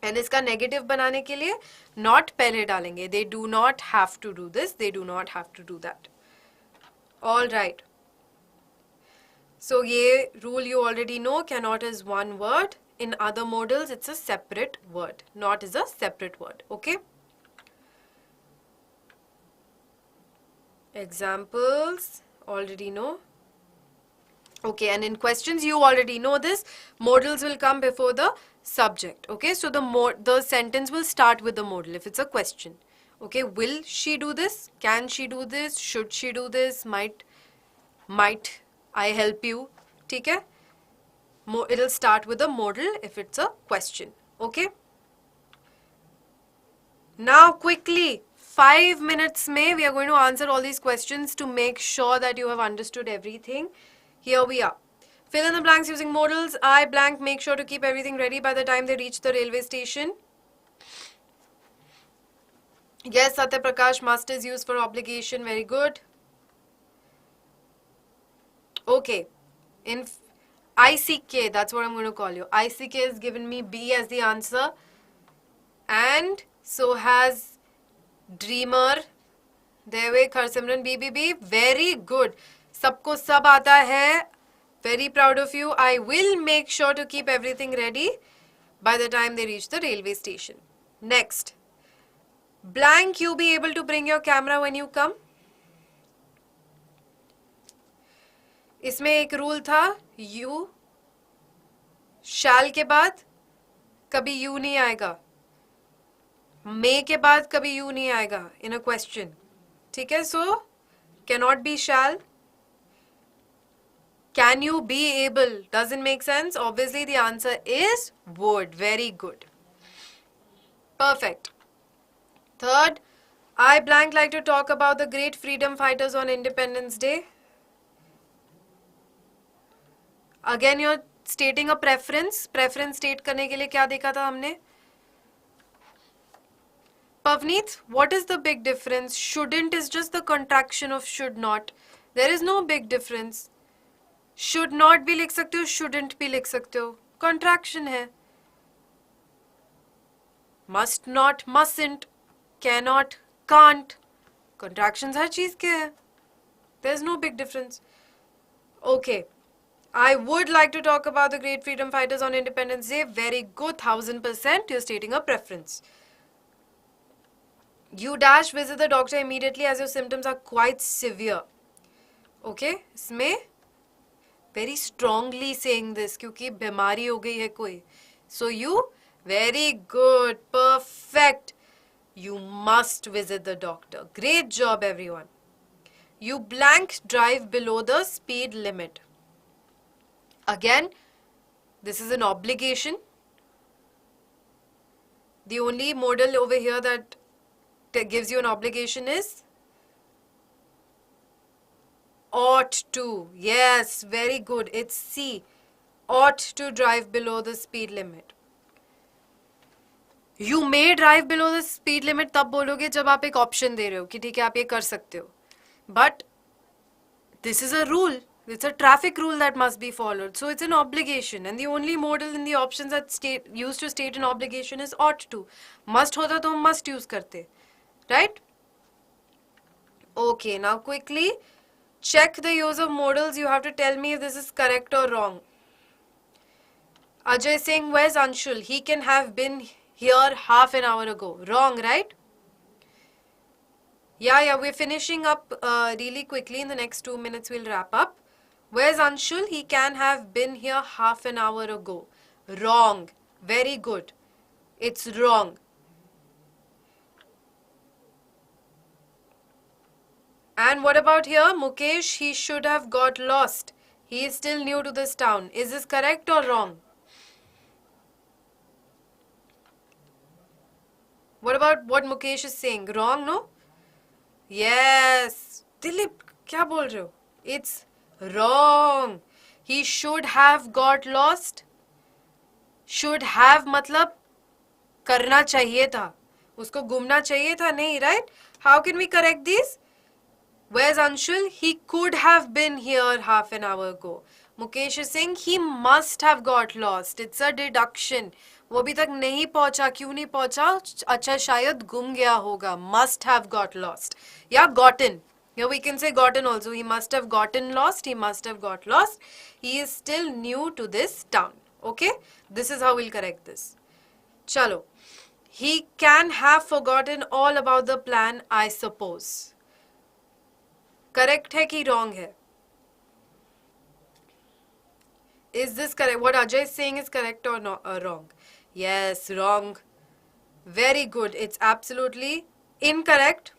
And इसका negative बनाने के लिए not पहले डालेंगे. They do not have to do this. They do not have to do that. All right. So, ये rule you already know. Cannot is one word. In other modals, it's a separate word. Not is a separate word. Okay? Examples, already know. Okay, and in questions, you already know this. Modals will come before the subject. Okay, so the sentence will start with the modal if it's a question. Okay, will she do this? Can she do this? Should she do this? Might I help you? ठीक है? It'll start with a modal if it's a question. Okay? Now, quickly, 5 minutes may we are going to answer all these questions to make sure that you have understood everything. Here we are. Fill in the blanks using modals. I blank, make sure to keep everything ready by the time they reach the railway station. Yes, Satya Prakash, must is used for obligation. Very good. Okay. In ICK, that's what I'm going to call you. ICK has given me B as the answer. And so has Dreamer. Devik, Harsimran, BBB. Very good. सबको सब आता है. Very proud of you. I will make sure to keep everything ready by the time they reach the railway station. Next. Blank, you be able to bring your camera when you come. इसमें एक rule था, you, shall के बाद कभी you नहीं आएगा. May के बाद कभी you नहीं आएगा in a question. ठीक है? So, cannot be shall. Can you be able? Doesn't make sense. Obviously, the answer is would. Very good. Perfect. Third, I blank like to talk about the great freedom fighters on Independence Day. Again, your stating a preference. Preference state करने के लिए क्या देखा था हमने? Pavneet, what is the big difference? Shouldn't is just the contraction of should not. There is no big difference. Should not भी लिख सकते हो, shouldn't भी लिख सकते हो. Contraction है. Must not, mustn't, cannot, can't. Contractions हर चीज के हैं. There's no big difference. Okay. I would like to talk about the great freedom fighters on Independence Day. Very good, 1000%. You're stating a preference. You dash visit the doctor immediately as your symptoms are quite severe. Okay? इसमें very strongly saying this क्योंकि बीमारी हो गई है कोई. So you, very good, perfect. You must visit the doctor. Great job, everyone. You blank drive below the speed limit. Again, this is an obligation. The only modal over here that gives you an obligation is ought to. Yes, very good. It's C. Ought to drive below the speed limit. You may drive below the speed limit तब बोलोगे जब आप एक option दे रहे हो कि ठीक है आप ये कर सकते हो. But this is a rule. It's a traffic rule that must be followed. So it's an obligation. And the only modal in the options that used to state an obligation is ought to. Must होता तो हम must use करते. Right? Okay, now quickly check the use of modals. You have to tell me if this is correct or wrong. Ajay saying, where's Anshul? He can have been here half an hour ago. Wrong, right? Yeah, we're finishing up really quickly. In the next 2 minutes, we'll wrap up. Where's Anshul? He can have been here half an hour ago. Wrong. Very good. It's wrong. And what about here? Mukesh, he should have got lost. He is still new to this town. Is this correct or wrong? What about what Mukesh is saying? Wrong, no? Yes. Dilip, क्या बोल रहे हो? It's wrong. He should have got lost. Should have मतलब करना चाहिए था. उसको घूमना चाहिए था नहीं, right? How can we correct these? Where's Anshul? He could have been here half an hour ago. Mukesh is saying he must have got lost. It's a deduction. वो अभी तक नहीं पहुंचा. क्यों नहीं पहुंचा? अच्छा शायद गुम गया होगा. Must have got lost. Yeah, gotten. Here we can say gotten also. He must have gotten lost. He must have got lost. He is still new to this town. Okay? This is how we'll correct this. Chalo. He can have forgotten all about the plan, I suppose. Correct है कि wrong है? Is this correct? What Ajay is saying is correct or no, wrong? Yes, wrong. Very good. It's absolutely incorrect.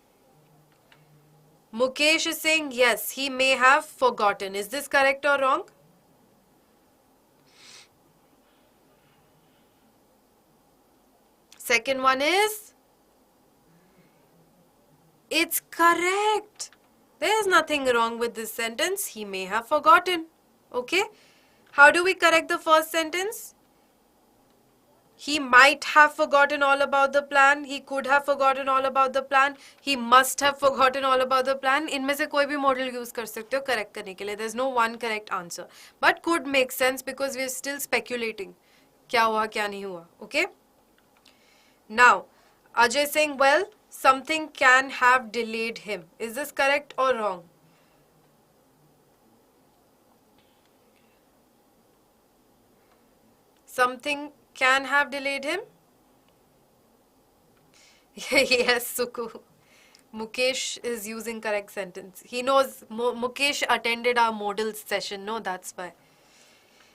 Mukesh is saying yes, he may have forgotten. Is this correct or wrong? Second one is, it's correct. There's nothing wrong with this sentence. He may have forgotten. Okay? How do we correct the first sentence? He might have forgotten all about the plan. He could have forgotten all about the plan. He must have forgotten all about the plan. इनमें से कोई भी model use कर सकते हो correct करने के लिए. There's no one correct answer. But could make sense because we're still speculating. क्या हुआ क्या नहीं हुआ. Okay? Now, Ajay saying, well, something can have delayed him. Is this correct or wrong? Something can have delayed him? Yes, Suku. Mukesh is using correct sentence. He knows Mukesh attended our modals session. No, that's why.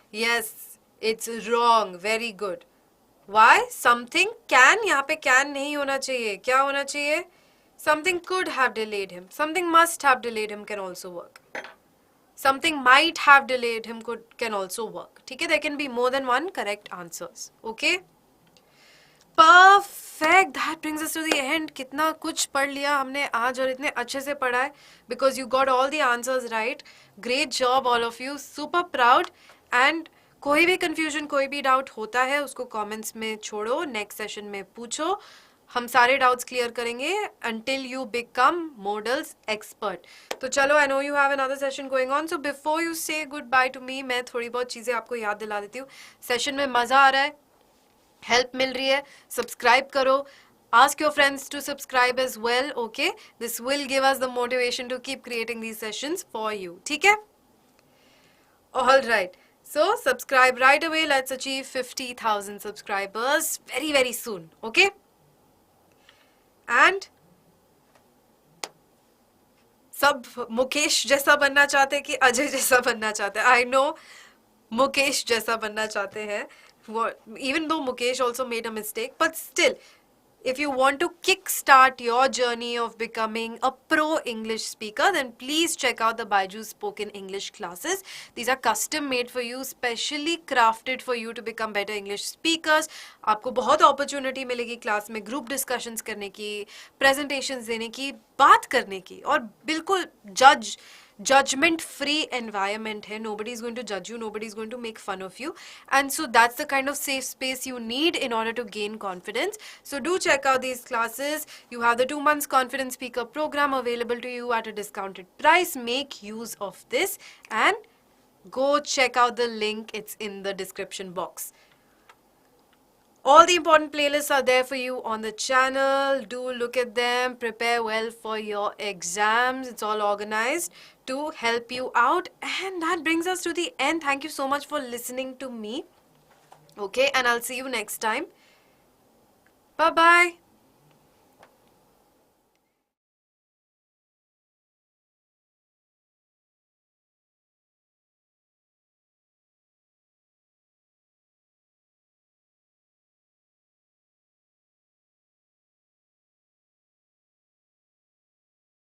Yes, it's wrong. Very good. Why? Something can, यहाँ पे can नहीं होना चाहिए. क्या होना चाहिए? Something could have delayed him. Something must have delayed him can also work. Something might have delayed him can also work. ठीक है? There can be more than one correct answers. Okay? Perfect. That brings us to the end. कितना कुछ पढ़ लिया हमने आज और इतने अच्छे से पढ़ा है. Because you got all the answers right. Great job all of you. Super proud. And कोई भी कंफ्यूजन, कोई भी डाउट होता है उसको कमेंट्स में छोड़ो, नेक्स्ट सेशन में पूछो, हम सारे डाउट्स क्लियर करेंगे until you become modals expert. तो चलो, I know you have another session going on, so before you say goodbye to me, मैं थोड़ी बहुत चीज़ें आपको याद दिला देती हूँ. सेशन में मज़ा आ रहा है, हेल्प मिल रही है, सब्सक्राइब करो. Ask your friends to subscribe as well, okay? This will give us the motivation to keep creating these sessions for you. ठीक है? All right. So subscribe right away. Let's achieve 50,000 subscribers very, very soon, okay? And सब मुकेश जैसा बनना चाहते हैं कि अजय जैसा बनना चाहते हैं? I know मुकेश जैसा बनना चाहते हैं. Even though Mukesh also made a mistake, but still, if you want to kickstart your journey of becoming a pro English speaker, then please check out the BYJU'S spoken English classes. These are custom made for you, specially crafted for you to become better English speakers. आपको बहुत opportunity मिलेगी class में group discussions करने की, presentations देने की, बात करने की, और बिल्कुल judgment free environment hai. Nobody is going to judge you, nobody is going to make fun of you, and so that's the kind of safe space you need in order to gain confidence. So do check out these classes. You have the 2 months confidence speaker program available to you at a discounted price. Make use of this and go check out the link, it's in the description box. All the important playlists are there for you on the channel. Do look at them. Prepare well for your exams. It's all organized to help you out. And that brings us to the end. Thank you so much for listening to me. Okay, and I'll see you next time. Bye-bye.